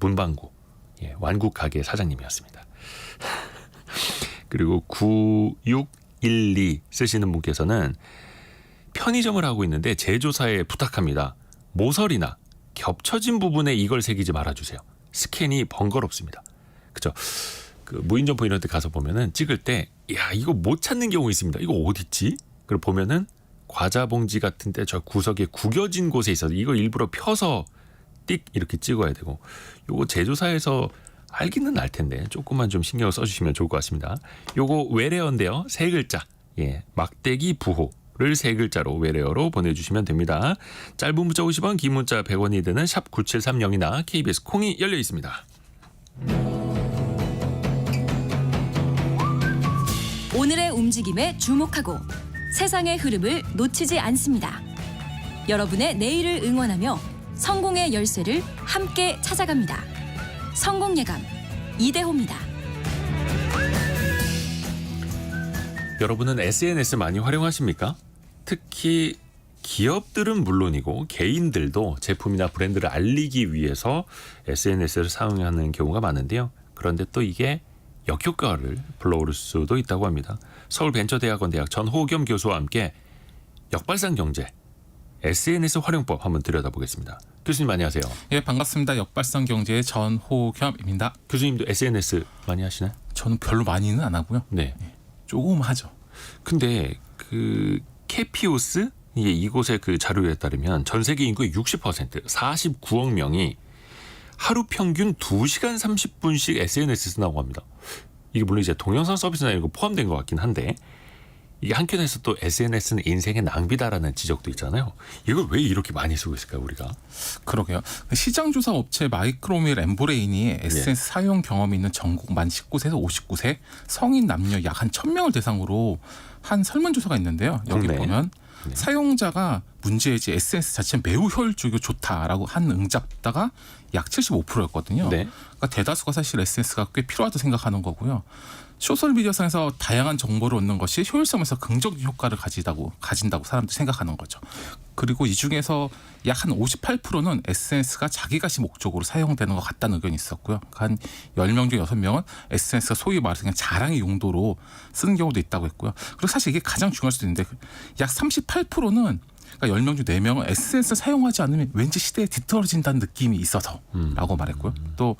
문방구, 완국 가게 사장님이었습니다. 그리고 9612 쓰시는 분께서는 편의점을 하고 있는데 제조사에 부탁합니다. 모서리나 겹쳐진 부분에 이걸 새기지 말아주세요. 스캔이 번거롭습니다. 그죠? 그 무인점포 이런 데 가서 보면은 찍을 때, 야, 이거 못 찾는 경우 있습니다. 이거 어딨지? 그걸 보면은 과자 봉지 같은 데 저 구석에 구겨진 곳에 있어서 이거 일부러 펴서 띡 이렇게 찍어야 되고, 요거 제조사에서 알기는 알 텐데 조금만 좀 신경을 써주시면 좋을 것 같습니다. 요거 외래어인데요. 세 글자, 막대기 부호를 세 글자로 외래어로 보내주시면 됩니다. 짧은 문자 50원, 긴 문자 100원이 드는 샵 9730이나 KBS 콩이 열려 있습니다. 오늘의 움직임에 주목하고 세상의 흐름을 놓치지 않습니다. 여러분의 내일을 응원하며 성공의 열쇠를 함께 찾아갑니다. 성공예감 이대호입니다. 여러분은 SNS 많이 활용하십니까? 특히 기업들은 물론이고 개인들도 제품이나 브랜드를 알리기 위해서 SNS를 사용하는 경우가 많은데요. 그런데 또 이게 역효과를 불러오를 수도 있다고 합니다. 서울벤처대학원 대학 전호겸 교수와 함께 역발상 경제 SNS 활용법 한번 들여다보겠습니다. 교수님 안녕하세요. 예, 반갑습니다. 역발상 경제의 전호겸입니다. 교수님도 SNS 많이 하시나요? 저는 별로 많이는 안 하고요. 네. 조금 하죠. 근데 그 캐피오스 이곳의 그 자료에 따르면 전 세계 인구의 60% 49억 명이 하루 평균 2시간 30분씩 SNS에 쓴다고 합니다. 이게 물론 이제 동영상 서비스나 이런 거 포함된 것 같긴 한데 이게 한켠에서 또 SNS는 인생의 낭비다라는 지적도 있잖아요. 이걸 왜 이렇게 많이 쓰고 있을까요, 우리가? 그러게요. 시장조사 업체 마이크로밀 엠브레인이 SNS 사용 경험이 있는 전국 만 19세에서 59세 성인 남녀 약 한 1,000명을 대상으로 한 설문조사가 있는데요. 여기 네. 보면 네. 사용자가 문제이지 SNS 자체는 매우 효율적이고 좋다라고 한 응답자가 약 75%였거든요. 네. 그러니까 대다수가 사실 SNS가 꽤 필요하다고 생각하는 거고요. 소셜미디어상에서 다양한 정보를 얻는 것이 효율성에서 긍정적 효과를 가진다고 사람들이 생각하는 거죠. 그리고 이 중에서 약 한 58%는 SNS가 자기 가시 목적으로 사용되는 것 같다는 의견이 있었고요. 그러니까 한 10명 중 6명은 SNS가 소위 말해서 그냥 자랑의 용도로 쓰는 경우도 있다고 했고요. 그리고 사실 이게 가장 중요할 수도 있는데 약 38%는 그러니까 10명 중 4명은 SNS를 사용하지 않으면 왠지 시대에 뒤떨어진다는 느낌이 있어서라고 말했고요. 또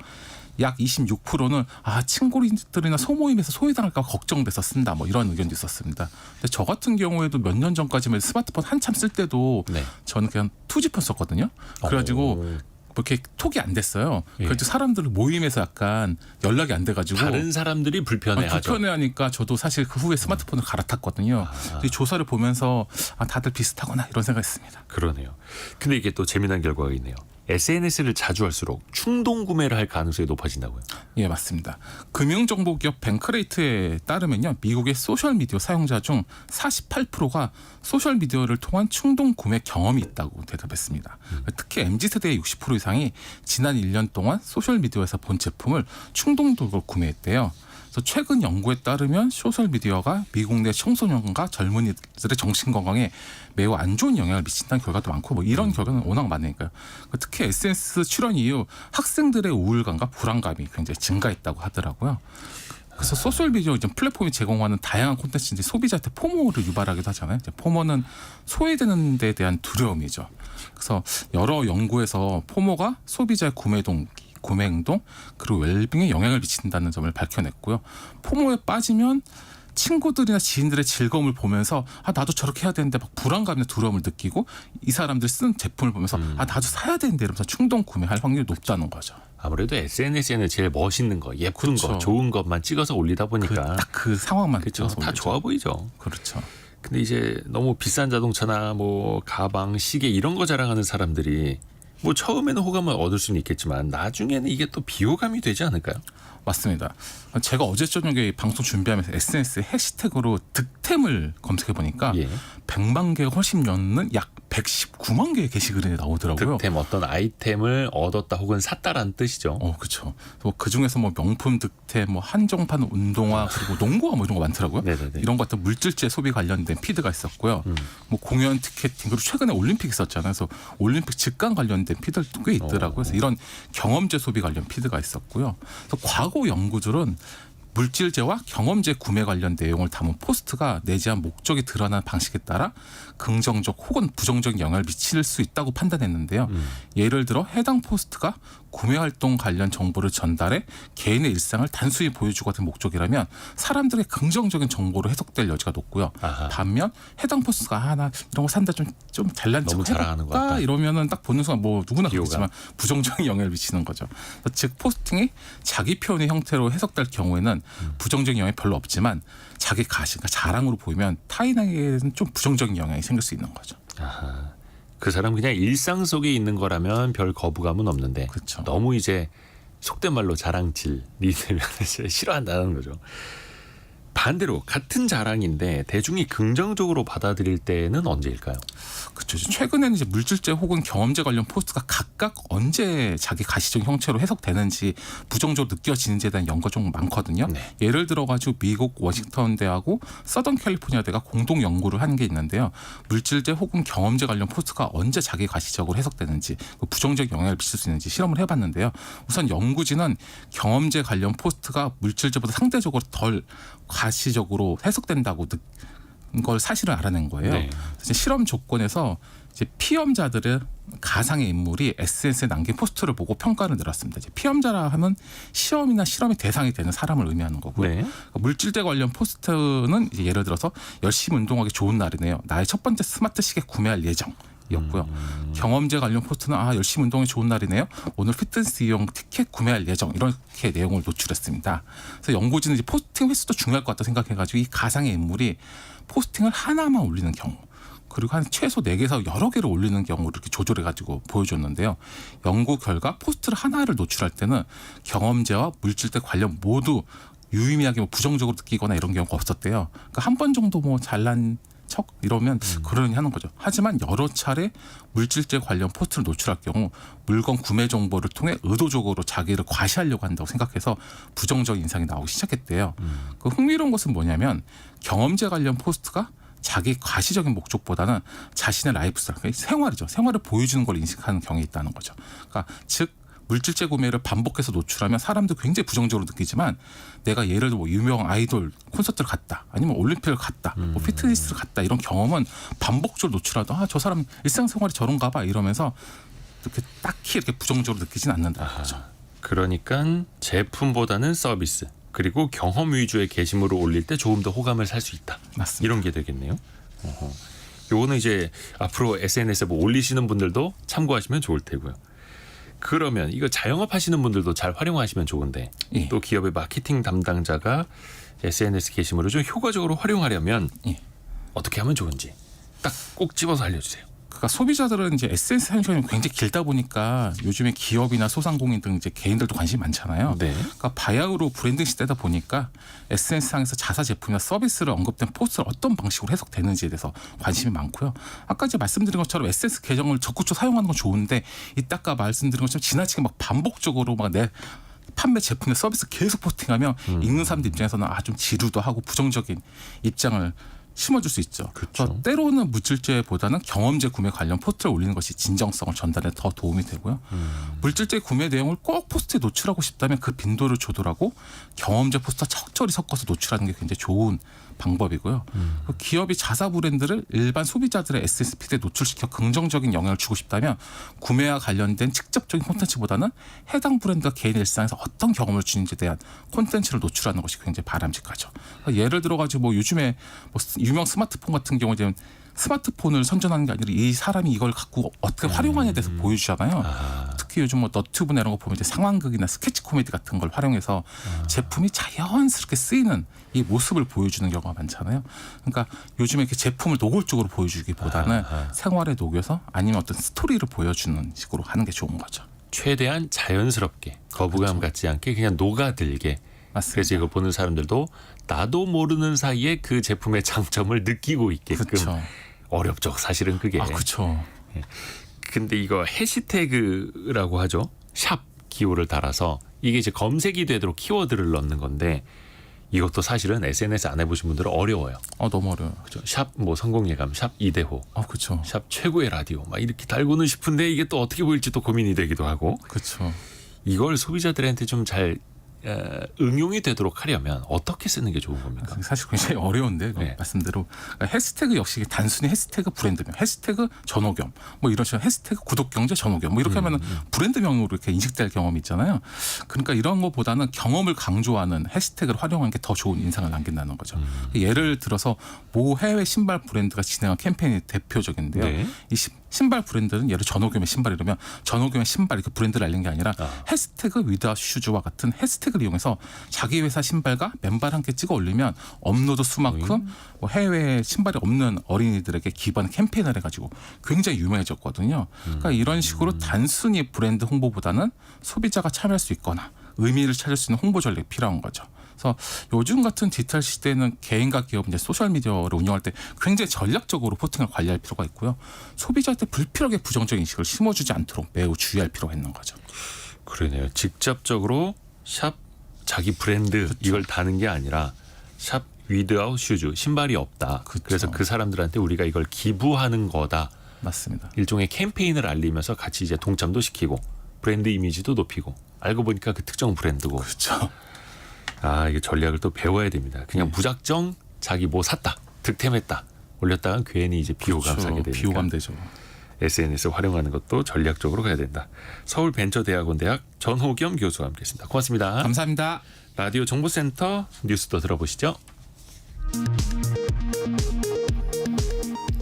약 26%는 친구들이나 소모임에서 소외당할까 걱정돼서 쓴다 뭐 이런 의견도 있었습니다. 근데 저 같은 경우에도 몇 년 전까지만 스마트폰 한참 쓸 때도 네. 저는 그냥 투지폰 썼거든요. 그래가지고 이렇게 톡이 안 됐어요. 예. 그래서 사람들 모임에서 약간 연락이 안 돼가지고 다른 사람들이 불편해하죠. 불편해하니까 저도 사실 그 후에 스마트폰을 갈아탔거든요. 이 조사를 보면서 다들 비슷하구나 이런 생각했습니다. 그러네요. 근데 이게 또 재미난 결과가 있네요. SNS를 자주 할수록 충동 구매를 할 가능성이 높아진다고요. 예, 맞습니다. 금융정보기업 뱅크레이트에 따르면요, 미국의 소셜미디어 사용자 중 48%가 소셜미디어를 통한 충동 구매 경험이 있다고 대답했습니다. 특히 MZ세대의 60% 이상이 지난 1년 동안 소셜미디어에서 본 제품을 충동적으로 구매했대요. 그래서 최근 연구에 따르면 소셜미디어가 미국 내 청소년과 젊은이들의 정신건강에 매우 안 좋은 영향을 미친다는 결과도 많고 뭐 이런 결과는 워낙 많으니까요. 특히 SNS 출연 이후 학생들의 우울감과 불안감이 굉장히 증가했다고 하더라고요. 그래서 소셜미디어 플랫폼이 제공하는 다양한 콘텐츠인데 소비자한테 포모를 유발하기도 하잖아요. 포모는 소외되는 데 대한 두려움이죠. 그래서 여러 연구에서 포모가 소비자의 구매 행동 그리고 웰빙에 영향을 미친다는 점을 밝혀냈고요. 포모에 빠지면 친구들이나 지인들의 즐거움을 보면서 나도 저렇게 해야 되는데 막 불안감이나 두려움을 느끼고 이 사람들 쓰는 제품을 보면서 나도 사야 되는데 이러면서 충동 구매할 확률이 높다는 거죠. 아무래도 SNS에는 제일 멋있는 거, 예쁜 그렇죠. 거, 좋은 것만 찍어서 올리다 보니까 딱 그 상황만 그렇죠. 찍어서 다 올리죠. 좋아 보이죠. 그렇죠. 근데 이제 너무 비싼 자동차나 뭐 가방, 시계 이런 거 자랑하는 사람들이 뭐 처음에는 호감을 얻을 수는 있겠지만 나중에는 이게 또 비호감이 되지 않을까요? 맞습니다. 제가 어제 저녁에 방송 준비하면서 SNS 해시태그로 득템을 검색해 보니까 예. 100만 개가 훨씬 넘는 약 119만 개의 게시글이 나오더라고요. 득템 어떤 아이템을 얻었다 혹은 샀다라는 뜻이죠. 그렇죠. 그 중에서 뭐 명품 득템, 뭐 한정판 운동화 그리고 농구화 뭐 이런 거 많더라고요. 네네네. 이런 것 같은 물질제 소비 관련된 피드가 있었고요. 뭐 공연 티켓팅 그리고 최근에 올림픽 있었잖아요. 그래서 올림픽 직관 관련된 피드도 꽤 있더라고요. 그래서 이런 경험제 소비 관련 피드가 있었고요. 그래서 과거 연구들은 물질제와 경험제 구매 관련 내용을 담은 포스트가 내재한 목적이 드러난 방식에 따라 긍정적 혹은 부정적인 영향을 미칠 수 있다고 판단했는데요. 예를 들어 해당 포스트가 구매 활동 관련 정보를 전달해 개인의 일상을 단순히 보여주고 같은 목적이라면 사람들의 긍정적인 정보로 해석될 여지가 높고요. 아하. 반면 해당 포스트가 나 이런 거 산다 좀 잘난 너무 척 자랑하는 것 해볼까 같다. 이러면은 딱 보는 순간 뭐 누구나 비호감. 그렇지만 부정적인 영향을 미치는 거죠. 즉 포스팅이 자기 표현의 형태로 해석될 경우에는 부정적인 영향이 별로 없지만 자기 가시, 그러니까 자랑으로 보이면 타인에게는 좀 부정적인 영향이 생길 수 있는 거죠. 아하. 그 사람 그냥 일상 속에 있는 거라면 별 거부감은 없는데 그렇죠. 너무 이제 속된 말로 자랑질이 되면 이제 싫어한다는 거죠. 반대로 같은 자랑인데 대중이 긍정적으로 받아들일 때는 언제일까요? 그렇죠. 최근에는 이제 물질제 혹은 경험제 관련 포스트가 각각 언제 자기 가시적 형체로 해석되는지 부정적으로 느껴지는지에 대한 연구가 좀 많거든요. 네. 예를 들어가지고 미국 워싱턴 대하고 서던 캘리포니아 대가 공동 연구를 한 게 있는데요. 물질제 혹은 경험제 관련 포스트가 언제 자기 가시적으로 해석되는지 부정적 영향을 미칠 수 있는지 실험을 해봤는데요. 우선 연구진은 경험제 관련 포스트가 물질제보다 상대적으로 덜 가시적으로 해석된다고 걸 사실을 알아낸 거예요. 네. 이제 실험 조건에서 이제 피험자들의 가상의 인물이 SNS에 남긴 포스트를 보고 평가를 내렸습니다. 이제 피험자라 하면 시험이나 실험의 대상이 되는 사람을 의미하는 거고요. 네. 물질제 관련 포스트는 이제 예를 들어서 열심히 운동하기 좋은 날이네요. 나의 첫 번째 스마트 시계 구매할 예정이었고요. 경험제 관련 포스트는 열심히 운동이 좋은 날이네요. 오늘 피트니스 이용 티켓 구매할 예정 이렇게 내용을 노출했습니다. 그래서 연구진은 이제 포스팅 횟수도 중요할 것 같다 생각해가지고 이 가상의 인물이 포스팅을 하나만 올리는 경우 그리고 한 최소 4개에서 여러 개를 올리는 경우를 이렇게 조절해가지고 보여줬는데요. 연구 결과 포스트를 하나를 노출할 때는 경험제와 물질제 관련 모두 유의미하게 부정적으로 느끼거나 이런 경우가 없었대요. 그러니까 한 번 정도 잘난 척 이러면 그러니 하는 거죠. 하지만 여러 차례 물질제 관련 포스트를 노출할 경우 물건 구매 정보를 통해 의도적으로 자기를 과시하려고 한다고 생각해서 부정적 인상이 나오기 시작했대요. 그 흥미로운 것은 뭐냐면 경험제 관련 포스트가 자기 과시적인 목적보다는 자신의 라이프스타일, 그러니까 생활이죠. 생활을 보여주는 걸 인식하는 경향이 있다는 거죠. 그러니까 즉 물질제 구매를 반복해서 노출하면 사람도 굉장히 부정적으로 느끼지만 내가 예를 들어 뭐 유명 아이돌 콘서트를 갔다, 아니면 올림픽을 갔다, 뭐 피트니스를 갔다 이런 경험은 반복적으로 노출하다. 저 사람 일상생활이 저런가 봐 이러면서 이렇게 딱히 이렇게 부정적으로 느끼진 않는다는 거죠. 그러니까 제품보다는 서비스 그리고 경험 위주의 게시물을 올릴 때 조금 더 호감을 살 수 있다. 맞습니다. 이런 게 되겠네요. 요거는 이제 앞으로 SNS에 뭐 올리시는 분들도 참고하시면 좋을 테고요. 그러면 이거 자영업 하시는 분들도 잘 활용하시면 좋은데 예. 또 기업의 마케팅 담당자가 SNS 게시물을 좀 효과적으로 활용하려면 예. 어떻게 하면 좋은지 딱 꼭 집어서 알려주세요. 그러니까 소비자들은 이제 SNS 사용 시간이 굉장히 길다 보니까 요즘에 기업이나 소상공인 등 이제 개인들도 관심이 많잖아요. 네. 그러니까 바야흐로 브랜딩 시대다 보니까 SNS상에서 자사 제품이나 서비스를 언급된 포스트를 어떤 방식으로 해석되는지에 대해서 관심이 많고요. 아까 이제 말씀드린 것처럼 SNS 계정을 적극적으로 사용하는 건 좋은데 이따가 말씀드린 것처럼 지나치게 막 반복적으로 막 내 판매 제품의 서비스 계속 포스팅하면 읽는 사람들 입장에서는 좀 지루도 하고 부정적인 입장을 심어줄 수 있죠. 그렇죠. 때로는 물질제보다는 경험제 구매 관련 포스트를 올리는 것이 진정성을 전달에 더 도움이 되고요. 물질제 구매 내용을 꼭 포스트에 노출하고 싶다면 그 빈도를 조절하고 경험제 포스트와 적절히 섞어서 노출하는 게 굉장히 좋은 방법이고요. 기업이 자사 브랜드를 일반 소비자들의 SNS 피드에 노출시켜 긍정적인 영향을 주고 싶다면 구매와 관련된 직접적인 콘텐츠보다는 해당 브랜드가 개인의 일상에서 어떤 경험을 주는지에 대한 콘텐츠를 노출하는 것이 굉장히 바람직하죠. 그러니까 예를 들어가지고 뭐 요즘에 뭐 유명 스마트폰 같은 경우에 스마트폰을 선전하는 게 아니라 이 사람이 이걸 갖고 어떻게 활용하냐에 대해서 보여주잖아요. 특히 요즘 뭐 너튜브나 이런 거 보면 이제 상황극이나 스케치 코미디 같은 걸 활용해서 제품이 자연스럽게 쓰이는 이 모습을 보여주는 경우가 많잖아요. 그러니까 요즘에 이렇게 제품을 노골적으로 보여주기보다는 생활에 녹여서 아니면 어떤 스토리를 보여주는 식으로 하는 게 좋은 거죠. 최대한 자연스럽게 거부감 갖지 않게 그냥 녹아들게. 맞습니다. 그래서 이거 보는 사람들도 나도 모르는 사이에 그 제품의 장점을 느끼고 있게끔. 그렇죠. 어렵죠. 사실은 그게. 그렇죠. 근데 이거 해시태그라고 하죠. 샵 기호를 달아서 이게 이제 검색이 되도록 키워드를 넣는 건데 이것도 사실은 SNS 안 해보신 분들은 어려워요. 너무 어려워요. 그렇죠. 샵 뭐 성공예감, 샵 이대호, 그렇죠. 샵 최고의 라디오 막 이렇게 달고는 싶은데 이게 또 어떻게 보일지 또 고민이 되기도 하고. 그렇죠. 이걸 소비자들한테 좀 잘 응용이 되도록 하려면 어떻게 쓰는 게 좋은 겁니까? 사실 굉장히 어려운데 네. 말씀대로 그러니까 해시태그 역시 단순히 해시태그 브랜드명, 해시태그 전호겸, 뭐 이런 식으로 해시태그 구독경제 전호겸, 뭐 이렇게 하면은 브랜드명으로 이렇게 인식될 경험이 있잖아요. 그러니까 이런 것보다는 경험을 강조하는 해시태그를 활용하는 게 더 좋은 인상을 남긴다는 거죠. 예를 들어서 모 해외 신발 브랜드가 진행한 캠페인이 대표적인데요. 네. 이 신발 브랜드는 예를 전호겸의 신발 이러면 전호겸의 신발 그 브랜드를 알린 게 아니라 해시태그 위드아웃 슈즈와 같은 해시태그를 이용해서 자기 회사 신발과 맨발 함께 찍어 올리면 업로드 수만큼 뭐 해외에 신발이 없는 어린이들에게 기부하는 캠페인을 해가지고 굉장히 유명해졌거든요. 그러니까 이런 식으로 단순히 브랜드 홍보보다는 소비자가 참여할 수 있거나 의미를 찾을 수 있는 홍보 전략이 필요한 거죠. 그래서 요즘 같은 디지털 시대에는 개인과 기업 이제 소셜 미디어를 운영할 때 굉장히 전략적으로 포팅을 관리할 필요가 있고요. 소비자한테 불필요하게 부정적 인식을 심어주지 않도록 매우 주의할 필요가 있는 거죠. 그러네요. 직접적으로 샵 자기 브랜드 이걸 다는 게 아니라 샵 위드아웃 슈즈 신발이 없다. 그렇죠. 그래서 그 사람들한테 우리가 이걸 기부하는 거다. 맞습니다. 일종의 캠페인을 알리면서 같이 이제 동참도 시키고 브랜드 이미지도 높이고 알고 보니까 그 특정 브랜드고. 그렇죠. 이게 전략을 또 배워야 됩니다. 그냥 무작정 자기 뭐 샀다, 득템했다 올렸다가 괜히 이제 비호감 사게 되니까. 비호감 되죠. SNS 활용하는 것도 전략적으로 가야 된다. 서울벤처대학원 대학 전호겸 교수와 함께했습니다. 고맙습니다. 감사합니다. 라디오 정보센터 뉴스도 들어보시죠.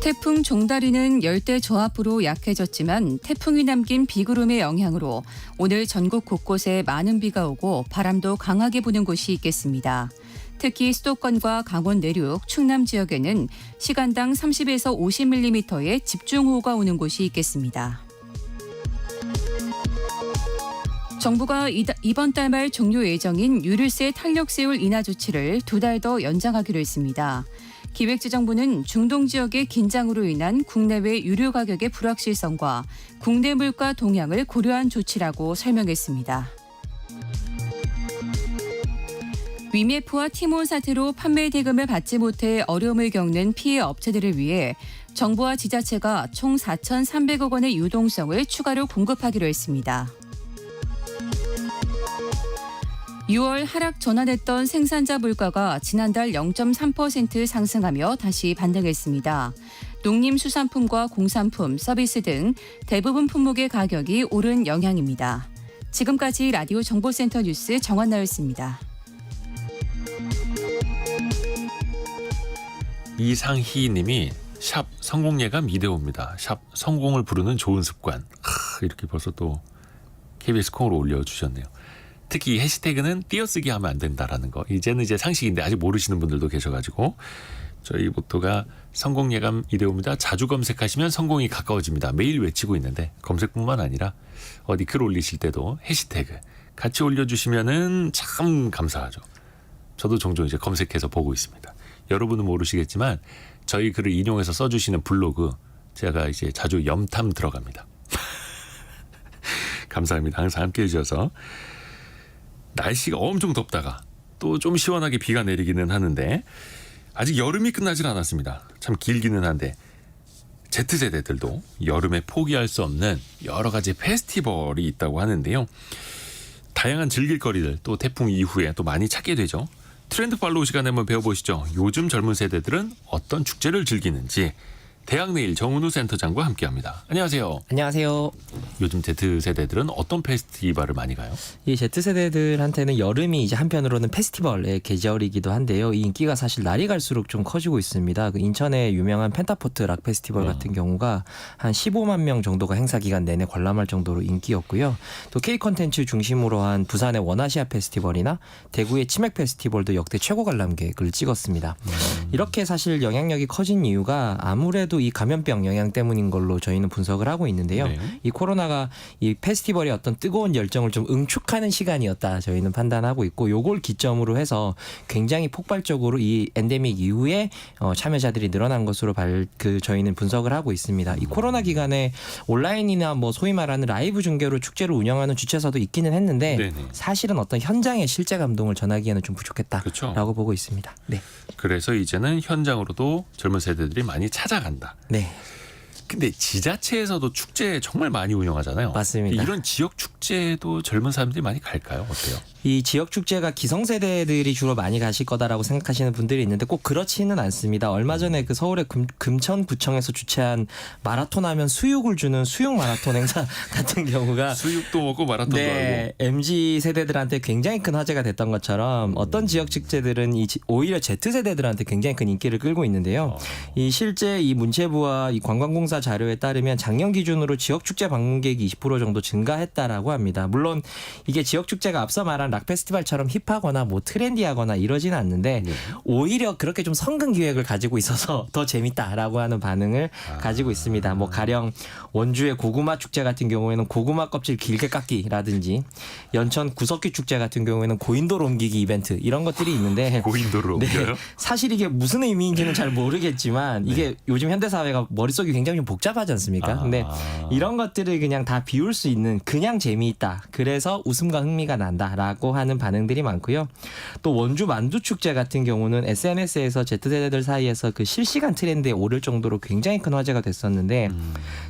태풍 종다리는 열대 저하부로 약해졌지만 태풍이 남긴 비구름의 영향으로 오늘 전국 곳곳에 많은 비가 오고 바람도 강하게 부는 곳이 있겠습니다. 특히 수도권과 강원 내륙, 충남 지역에는 시간당 30에서 50mm의 집중호우가 오는 곳이 있겠습니다. 정부가 이번 달 말 종료 예정인 유류세 탄력세율 인하 조치를 2달 더 연장하기로 했습니다. 기획재정부는 중동 지역의 긴장으로 인한 국내외 유류 가격의 불확실성과 국내 물가 동향을 고려한 조치라고 설명했습니다. 위메프와 티몬 사태로 판매 대금을 받지 못해 어려움을 겪는 피해 업체들을 위해 정부와 지자체가 총 4,300억 원의 유동성을 추가로 공급하기로 했습니다. 6월 하락 전환했던 생산자 물가가 지난달 0.3% 상승하며 다시 반등했습니다. 농림수산품과 공산품, 서비스 등 대부분 품목의 가격이 오른 영향입니다. 지금까지 라디오 정보센터 뉴스 정한나였습니다. 이상희 님이 샵 성공예감 이대호입니다. 샵 성공을 부르는 좋은 습관. 이렇게 벌써 또 KBS 콩으로 올려주셨네요. 특히 이 해시태그는 띄어쓰기 하면 안 된다라는 거. 이제는 이제 상식인데 아직 모르시는 분들도 계셔가지고 저희 모토가 성공예감 이대호입니다. 자주 검색하시면 성공이 가까워집니다. 매일 외치고 있는데 검색뿐만 아니라 어디 글 올리실 때도 해시태그 같이 올려주시면은 참 감사하죠. 저도 종종 이제 검색해서 보고 있습니다. 여러분은 모르시겠지만 저희 글을 인용해서 써주시는 블로그 제가 이제 자주 염탐 들어갑니다. 감사합니다. 항상 함께해 주셔서. 날씨가 엄청 덥다가 또 좀 시원하게 비가 내리기는 하는데 아직 여름이 끝나질 않았습니다. 참 길기는 한데 Z세대들도 여름에 포기할 수 없는 여러 가지 페스티벌이 있다고 하는데요. 다양한 즐길거리들 또 태풍 이후에 또 많이 찾게 되죠. 트렌드 팔로우 시간에 한번 배워보시죠. 요즘 젊은 세대들은 어떤 축제를 즐기는지 대학내일 정은우 센터장과 함께합니다. 안녕하세요. 안녕하세요. 요즘 Z세대들은 어떤 페스티벌을 많이 가요? 이 Z세대들한테는 여름이 이제 한편으로는 페스티벌의 계절이기도 한데요. 이 인기가 사실 날이 갈수록 좀 커지고 있습니다. 그 인천의 유명한 펜타포트 락 페스티벌 같은 경우가 한 15만 명 정도가 행사 기간 내내 관람할 정도로 인기였고요. 또 K 콘텐츠 중심으로 한 부산의 원아시아 페스티벌이나 대구의 치맥 페스티벌도 역대 최고 관람객을 찍었습니다. 이렇게 사실 영향력이 커진 이유가 아무래도 이 감염병 영향 때문인 걸로 저희는 분석을 하고 있는데요. 네. 이 코로나가 이 페스티벌의 어떤 뜨거운 열정을 좀 응축하는 시간이었다 저희는 판단하고 있고 요걸 기점으로 해서 굉장히 폭발적으로 이 엔데믹 이후에 참여자들이 늘어난 것으로 저희는 분석을 하고 있습니다. 이 코로나 기간에 온라인이나 뭐 소위 말하는 라이브 중계로 축제를 운영하는 주최사도 있기는 했는데 네네. 사실은 어떤 현장의 실제 감동을 전하기에는 좀 부족했다라고 그렇죠. 보고 있습니다. 네. 그래서 이제는 현장으로도 젊은 세대들이 많이 찾아간다. 네. 근데 지자체에서도 축제 정말 많이 운영하잖아요. 맞습니다. 이런 지역 축제도 젊은 사람들이 많이 갈까요? 어때요? 이 지역 축제가 기성세대들이 주로 많이 가실 거다라고 생각하시는 분들이 있는데 꼭 그렇지는 않습니다. 얼마 전에 그 서울의 금천구청에서 주최한 마라톤 하면 수육을 주는 수육 마라톤 행사 같은 경우가 수육도 먹고 마라톤도 네, 하고. MZ 세대들한테 굉장히 큰 화제가 됐던 것처럼 어떤 지역 축제들은 오히려 Z세대들한테 굉장히 큰 인기를 끌고 있는데요. 이 실제 이 문체부와 이 관광공사 자료에 따르면 작년 기준으로 지역 축제 방문객이 20% 정도 증가했다라고 합니다. 물론 이게 지역 축제가 앞서 말한 락 페스티벌처럼 힙하거나 뭐 트렌디하거나 이러지는 않는데 오히려 그렇게 좀 성근 기획을 가지고 있어서 더 재밌다라고 하는 반응을 가지고 있습니다. 뭐 가령 원주의 고구마 축제 같은 경우에는 고구마 껍질 길게 깎기라든지 연천 구석기 축제 같은 경우에는 고인돌 옮기기 이벤트 이런 것들이 있는데 고인도로 네, 옮겨요? 사실 이게 무슨 의미인지는 잘 모르겠지만 이게 요즘 현대 사회가 머릿속이 굉장히 좀 복잡하지 않습니까? 근데 이런 것들을 그냥 다 비울 수 있는 그냥 재미있다. 그래서 웃음과 흥미가 난다라고 하는 반응들이 많고요. 또 원주 만두 축제 같은 경우는 SNS에서 Z세대들 사이에서 그 실시간 트렌드에 오를 정도로 굉장히 큰 화제가 됐었는데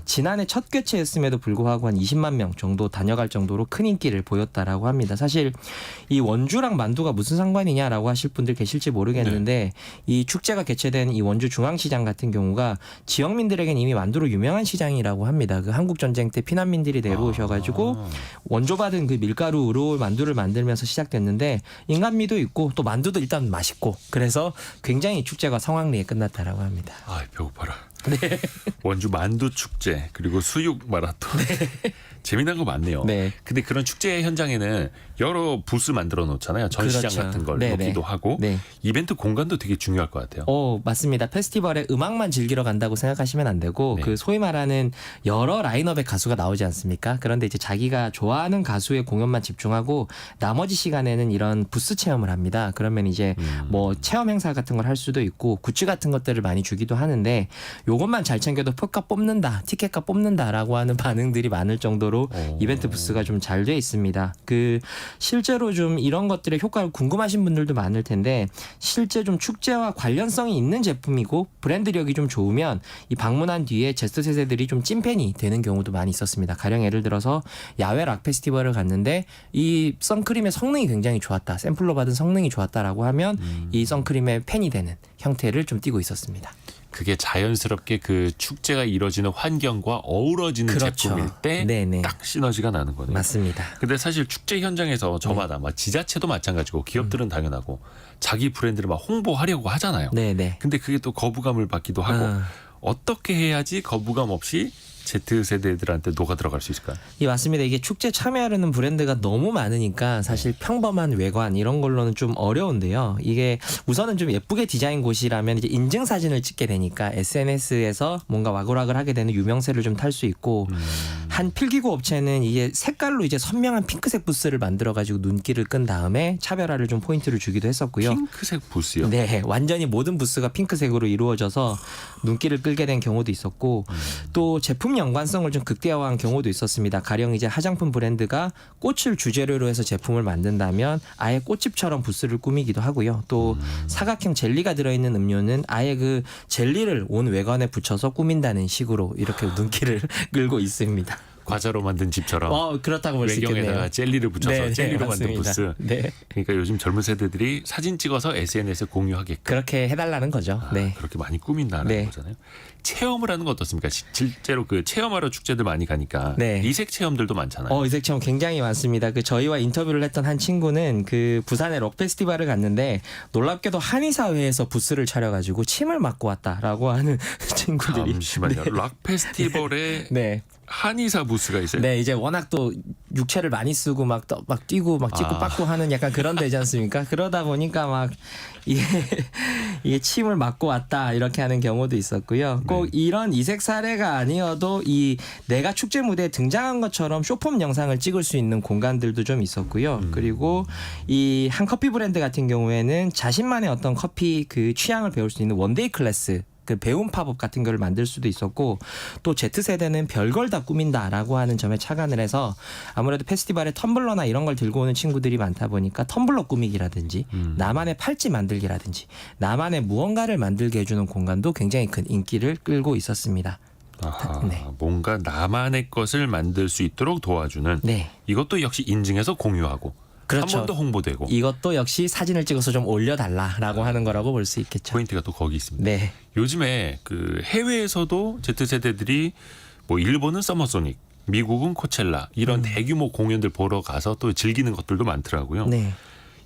지난해 첫 개최였음에도 불구하고 한 20만 명 정도 다녀갈 정도로 큰 인기를 보였다라고 합니다. 사실 이 원주랑 만두가 무슨 상관이냐라고 하실 분들 계실지 모르겠는데 이 축제가 개최된 이 원주 중앙시장 같은 경우가 지역민들에겐 이미 만두로 유명한 시장이라고 합니다. 그 한국 전쟁 때 피난민들이 내려오셔가지고 원조받은 그 밀가루로 만두를 만들면서 시작됐는데 인간미도 있고 또 만두도 일단 맛있고 그래서 굉장히 축제가 성황리에 끝났다라고 합니다. 아, 배고파라. 네. 원주 만두 축제 그리고 수육 마라톤. 재미난 거 많네요. 네. 근데 그런 축제 현장에는 여러 부스 만들어 놓잖아요. 전시장 그렇죠. 같은 걸 네네. 놓기도 하고 네. 이벤트 공간도 되게 중요할 것 같아요. 맞습니다. 페스티벌에 음악만 즐기러 간다고 생각하시면 안 되고 네. 그 소위 말하는 여러 라인업의 가수가 나오지 않습니까? 그런데 이제 자기가 좋아하는 가수의 공연만 집중하고 나머지 시간에는 이런 부스 체험을 합니다. 그러면 이제 뭐 체험 행사 같은 걸 할 수도 있고 굿즈 같은 것들을 많이 주기도 하는데 요것만 잘 챙겨도 표값 뽑는다, 티켓값 뽑는다라고 하는 반응들이 많을 정도로 이벤트 부스가 좀 잘 돼 있습니다. 그 실제로 좀 이런 것들의 효과를 궁금하신 분들도 많을 텐데 실제 좀 축제와 관련성이 있는 제품이고 브랜드력이 좀 좋으면 이 방문한 뒤에 Z 세대들이 좀 찐팬이 되는 경우도 많이 있었습니다. 가령 예를 들어서 야외 락 페스티벌을 갔는데 이 선크림의 성능이 굉장히 좋았다, 샘플로 받은 성능이 좋았다라고 하면 이 선크림의 팬이 되는 형태를 좀 띠고 있었습니다. 그게 자연스럽게 그 축제가 이루어지는 환경과 어우러지는 그렇죠. 제품일 때 네네. 딱 시너지가 나는 거네요. 맞습니다. 근데 사실 축제 현장에서 저마다 막 지자체도 마찬가지고 기업들은 당연하고 자기 브랜드를 막 홍보하려고 하잖아요. 네네. 근데 그게 또 거부감을 받기도 하고 어떻게 해야지 거부감 없이 Z세대들한테 녹아 들어갈 수 있을까요? 예, 맞습니다. 이게 축제 참여하려는 브랜드가 너무 많으니까 사실 평범한 외관 이런 걸로는 좀 어려운데요. 이게 우선은 좀 예쁘게 디자인 곳이라면 이제 인증 사진을 찍게 되니까 SNS에서 뭔가 와글와글 하게 되는 유명세를 좀 탈 수 있고 한 필기구 업체는 이게 색깔로 이제 선명한 핑크색 부스를 만들어 가지고 눈길을 끈 다음에 차별화를 좀 포인트를 주기도 했었고요. 핑크색 부스요? 네, 완전히 모든 부스가 핑크색으로 이루어져서 눈길을 끌게 된 경우도 있었고 또 제품 연관성을 좀 극대화한 경우도 있었습니다. 가령 이제 화장품 브랜드가 꽃을 주재료로 해서 제품을 만든다면 아예 꽃집처럼 부스를 꾸미기도 하고요. 또 사각형 젤리가 들어있는 음료는 아예 그 젤리를 온 외관에 붙여서 꾸민다는 식으로 이렇게 눈길을 끌고 있습니다. 과자로 만든 집처럼 그렇다고 볼 수 있겠네요. 외경에다가 젤리를 붙여서 네, 젤리로 맞습니다. 만든 부스. 네. 그러니까 요즘 젊은 세대들이 사진 찍어서 SNS에 공유하게끔 그렇게 해달라는 거죠. 네. 그렇게 많이 꾸민다는 네. 거잖아요. 체험을 하는 거 어떻습니까? 실제로 그 체험하러 축제들 많이 가니까 네. 이색 체험들도 많잖아요. 이색 체험 굉장히 많습니다. 그 저희와 인터뷰를 했던 한 친구는 그 부산의 록 페스티벌을 갔는데 놀랍게도 한의사회에서 부스를 차려가지고 침을 맞고 왔다라고 하는 친구들이. 잠시만요. 락 페스티벌에 네. 한의사 부스가 있어요. 네, 이제 워낙 또 육체를 많이 쓰고 막 뛰고 막 찍고 빠꾸 하는 약간 그런 데지 않습니까? 그러다 보니까 막 이게 침을 맞고 왔다 이렇게 하는 경우도 있었고요. 꼭 이런 이색 사례가 아니어도 이 내가 축제 무대에 등장한 것처럼 쇼폼 영상을 찍을 수 있는 공간들도 좀 있었고요. 그리고 이 한 커피 브랜드 같은 경우에는 자신만의 어떤 커피 그 취향을 배울 수 있는 원데이 클래스 그 배움 팝업 같은 걸 만들 수도 있었고 또 Z세대는 별걸 다 꾸민다라고 하는 점에 착안을 해서 아무래도 페스티벌에 텀블러나 이런 걸 들고 오는 친구들이 많다 보니까 텀블러 꾸미기라든지 나만의 팔찌 만들기라든지 나만의 무언가를 만들게 해주는 공간도 굉장히 큰 인기를 끌고 있었습니다. 아하, 네. 뭔가 나만의 것을 만들 수 있도록 도와주는 네. 이것도 역시 인증해서 공유하고 그렇죠. 한 번 더 홍보되고 이것도 역시 사진을 찍어서 좀 올려달라라고 하는 거라고 볼 수 있겠죠. 포인트가 또 거기 있습니다. 네. 요즘에 그 해외에서도 Z세대들이 뭐 일본은 서머소닉, 미국은 코첼라 이런 대규모 공연들 보러 가서 또 즐기는 것들도 많더라고요. 네.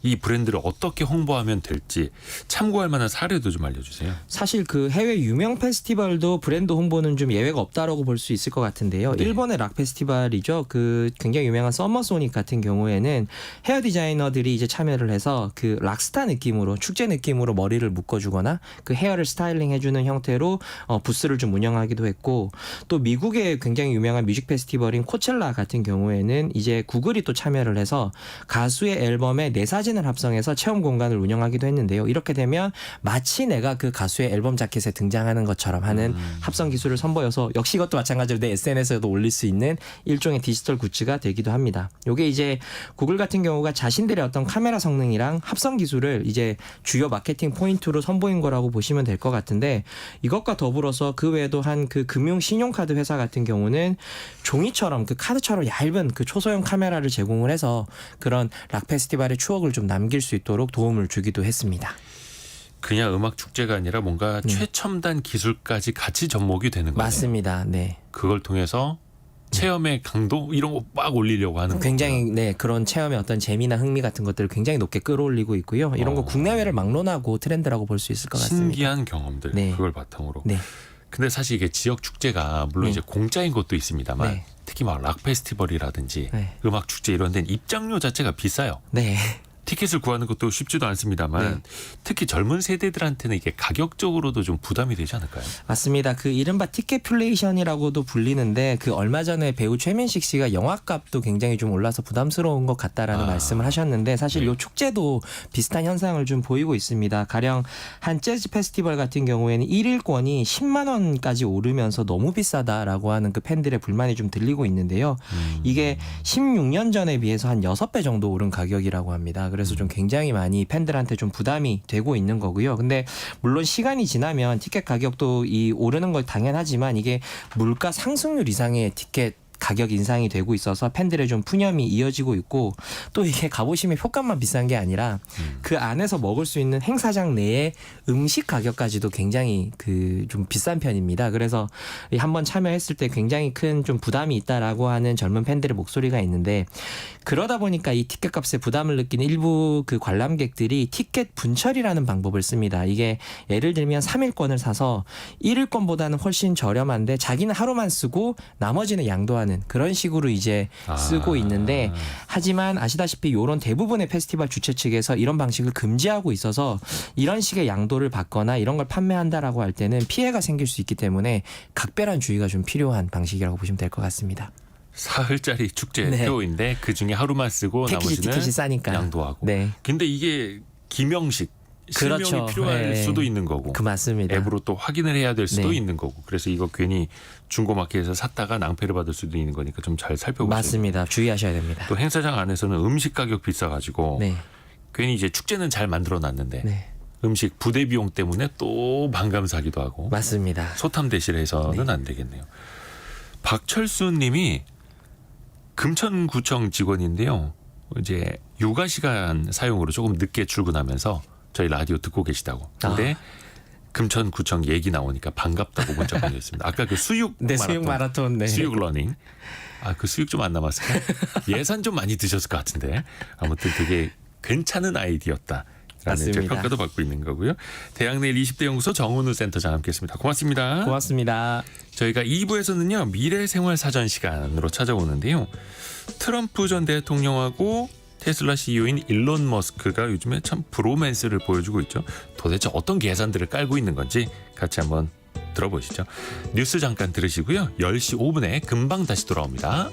이 브랜드를 어떻게 홍보하면 될지 참고할 만한 사례도 좀 알려주세요. 사실 그 해외 유명 페스티벌도 브랜드 홍보는 좀 예외가 없다라고 볼 수 있을 것 같은데요. 네. 일본의 락 페스티벌이죠. 그 굉장히 유명한 서머소닉 같은 경우에는 헤어 디자이너들이 이제 참여를 해서 그 락스타 느낌으로 축제 느낌으로 머리를 묶어주거나 그 헤어를 스타일링 해주는 형태로 부스를 좀 운영하기도 했고 또 미국의 굉장히 유명한 뮤직 페스티벌인 코첼라 같은 경우에는 이제 구글이 또 참여를 해서 가수의 앨범에 내 사진을 합성해서 체험 공간을 운영하기도 했는데요. 이렇게 되면 마치 내가 그 가수의 앨범 자켓에 등장하는 것처럼 하는 합성 기술을 선보여서 역시 이것도 마찬가지로 내 SNS에도 올릴 수 있는 일종의 디지털 굿즈가 되기도 합니다. 이게 이제 구글 같은 경우가 자신들의 어떤 카메라 성능이랑 합성 기술을 이제 주요 마케팅 포인트로 선보인 거라고 보시면 될 것 같은데 이것과 더불어서 그 외에도 한 그 금융 신용카드 회사 같은 경우는 종이처럼 그 카드처럼 얇은 그 초소형 카메라를 제공을 해서 그런 락 페스티벌의 추억을 좀 남길 수 있도록 도움을 주기도 했습니다. 그냥 음악 축제가 아니라 뭔가 최첨단 기술까지 같이 접목이 되는 거예요. 맞습니다. 네. 그걸 통해서 체험의 강도 이런 거 막 올리려고 하는 굉장히 네 그런 체험의 어떤 재미나 흥미 같은 것들을 굉장히 높게 끌어올리고 있고요. 이런 거 국내외를 막론하고 트렌드라고 볼 수 있을 것 같습니다. 신기한 경험들 네. 그걸 바탕으로. 네. 근데 사실 이게 지역 축제가 물론 네. 이제 공짜인 곳도 있습니다만 네. 특히 막 락 페스티벌이라든지 네. 음악 축제 이런 데는 입장료 자체가 비싸요. 네. 티켓을 구하는 것도 쉽지도 않습니다만 네. 특히 젊은 세대들한테는 이게 가격적으로도 좀 부담이 되지 않을까요? 맞습니다. 그 이른바 티켓플레이션이라고도 불리는데 그 얼마 전에 배우 최민식 씨가 영화값도 굉장히 좀 올라서 부담스러운 것 같다라는 말씀을 하셨는데 사실 네. 요 축제도 비슷한 현상을 좀 보이고 있습니다. 가령 한 재즈 페스티벌 같은 경우에는 1일권이 10만 원까지 오르면서 너무 비싸다라고 하는 그 팬들의 불만이 좀 들리고 있는데요. 이게 16년 전에 비해서 한 6배 정도 오른 가격이라고 합니다. 그래서 좀 굉장히 많이 팬들한테 좀 부담이 되고 있는 거고요. 근데 물론 시간이 지나면 티켓 가격도 이 오르는 건 당연하지만 이게 물가 상승률 이상의 티켓 가격 인상이 되고 있어서 팬들의 좀 푸념이 이어지고 있고 또 이게 가보시면 표값만 비싼 게 아니라 그 안에서 먹을 수 있는 행사장 내의 음식 가격까지도 굉장히 그 좀 비싼 편입니다. 그래서 한번 참여했을 때 굉장히 큰 좀 부담이 있다라고 하는 젊은 팬들의 목소리가 있는데 그러다 보니까 이 티켓 값에 부담을 느끼는 일부 그 관람객들이 티켓 분철이라는 방법을 씁니다. 이게 예를 들면 3일권을 사서 1일권보다는 훨씬 저렴한데 자기는 하루만 쓰고 나머지는 양도하는 그런 식으로 이제 쓰고 있는데 하지만 아시다시피 이런 대부분의 페스티벌 주최 측에서 이런 방식을 금지하고 있어서 이런 식의 양도를 받거나 이런 걸 판매한다라고 할 때는 피해가 생길 수 있기 때문에 각별한 주의가 좀 필요한 방식이라고 보시면 될 것 같습니다. 사흘짜리 축제 네. 표인데 그중에 하루만 쓰고 패키지 나머지는 티켓이 싸니까. 양도하고. 네. 근데 이게 기명식 실명이 그렇죠. 필요할 네. 수도 있는 거고 그 맞습니다. 앱으로 또 확인을 해야 될 수도 네. 있는 거고 그래서 이거 괜히 중고마켓에서 샀다가 낭패를 받을 수도 있는 거니까 좀 잘 살펴보세요. 맞습니다. 주의하셔야 됩니다. 또 행사장 안에서는 음식 가격 비싸가지고 네. 괜히 이제 축제는 잘 만들어놨는데 네. 음식 부대 비용 때문에 또 반감 사기도 하고 맞습니다. 소탐 대실해서는 네. 안 되겠네요. 박철수님이 금천구청 직원인데요. 이제 육아 시간 사용으로 조금 늦게 출근하면서 저희 라디오 듣고 계시다고. 근데 금천구청 얘기 나오니까 반갑다고 문자 보내셨습니다. 아까 그 수육 네, 마라톤, 수육 마라톤. 네. 수육 러닝. 아, 그 수육 좀 안 남았을까? 예산 좀 많이 드셨을 것 같은데. 아무튼 되게 괜찮은 아이디어였다. 라는 맞습니다. 평가도 받고 있는 거고요. 대학내일 20대 연구소 정은우 센터장 함께했습니다. 고맙습니다. 고맙습니다. 저희가 2부에서는요. 미래생활사전 시간으로 찾아오는데요. 트럼프 전 대통령하고 테슬라 CEO인 일론 머스크가 요즘에 참 브로맨스를 보여주고 있죠. 도대체 어떤 계산들을 깔고 있는 건지 같이 한번 들어보시죠. 뉴스 잠깐 들으시고요. 10시 5분에 금방 다시 돌아옵니다.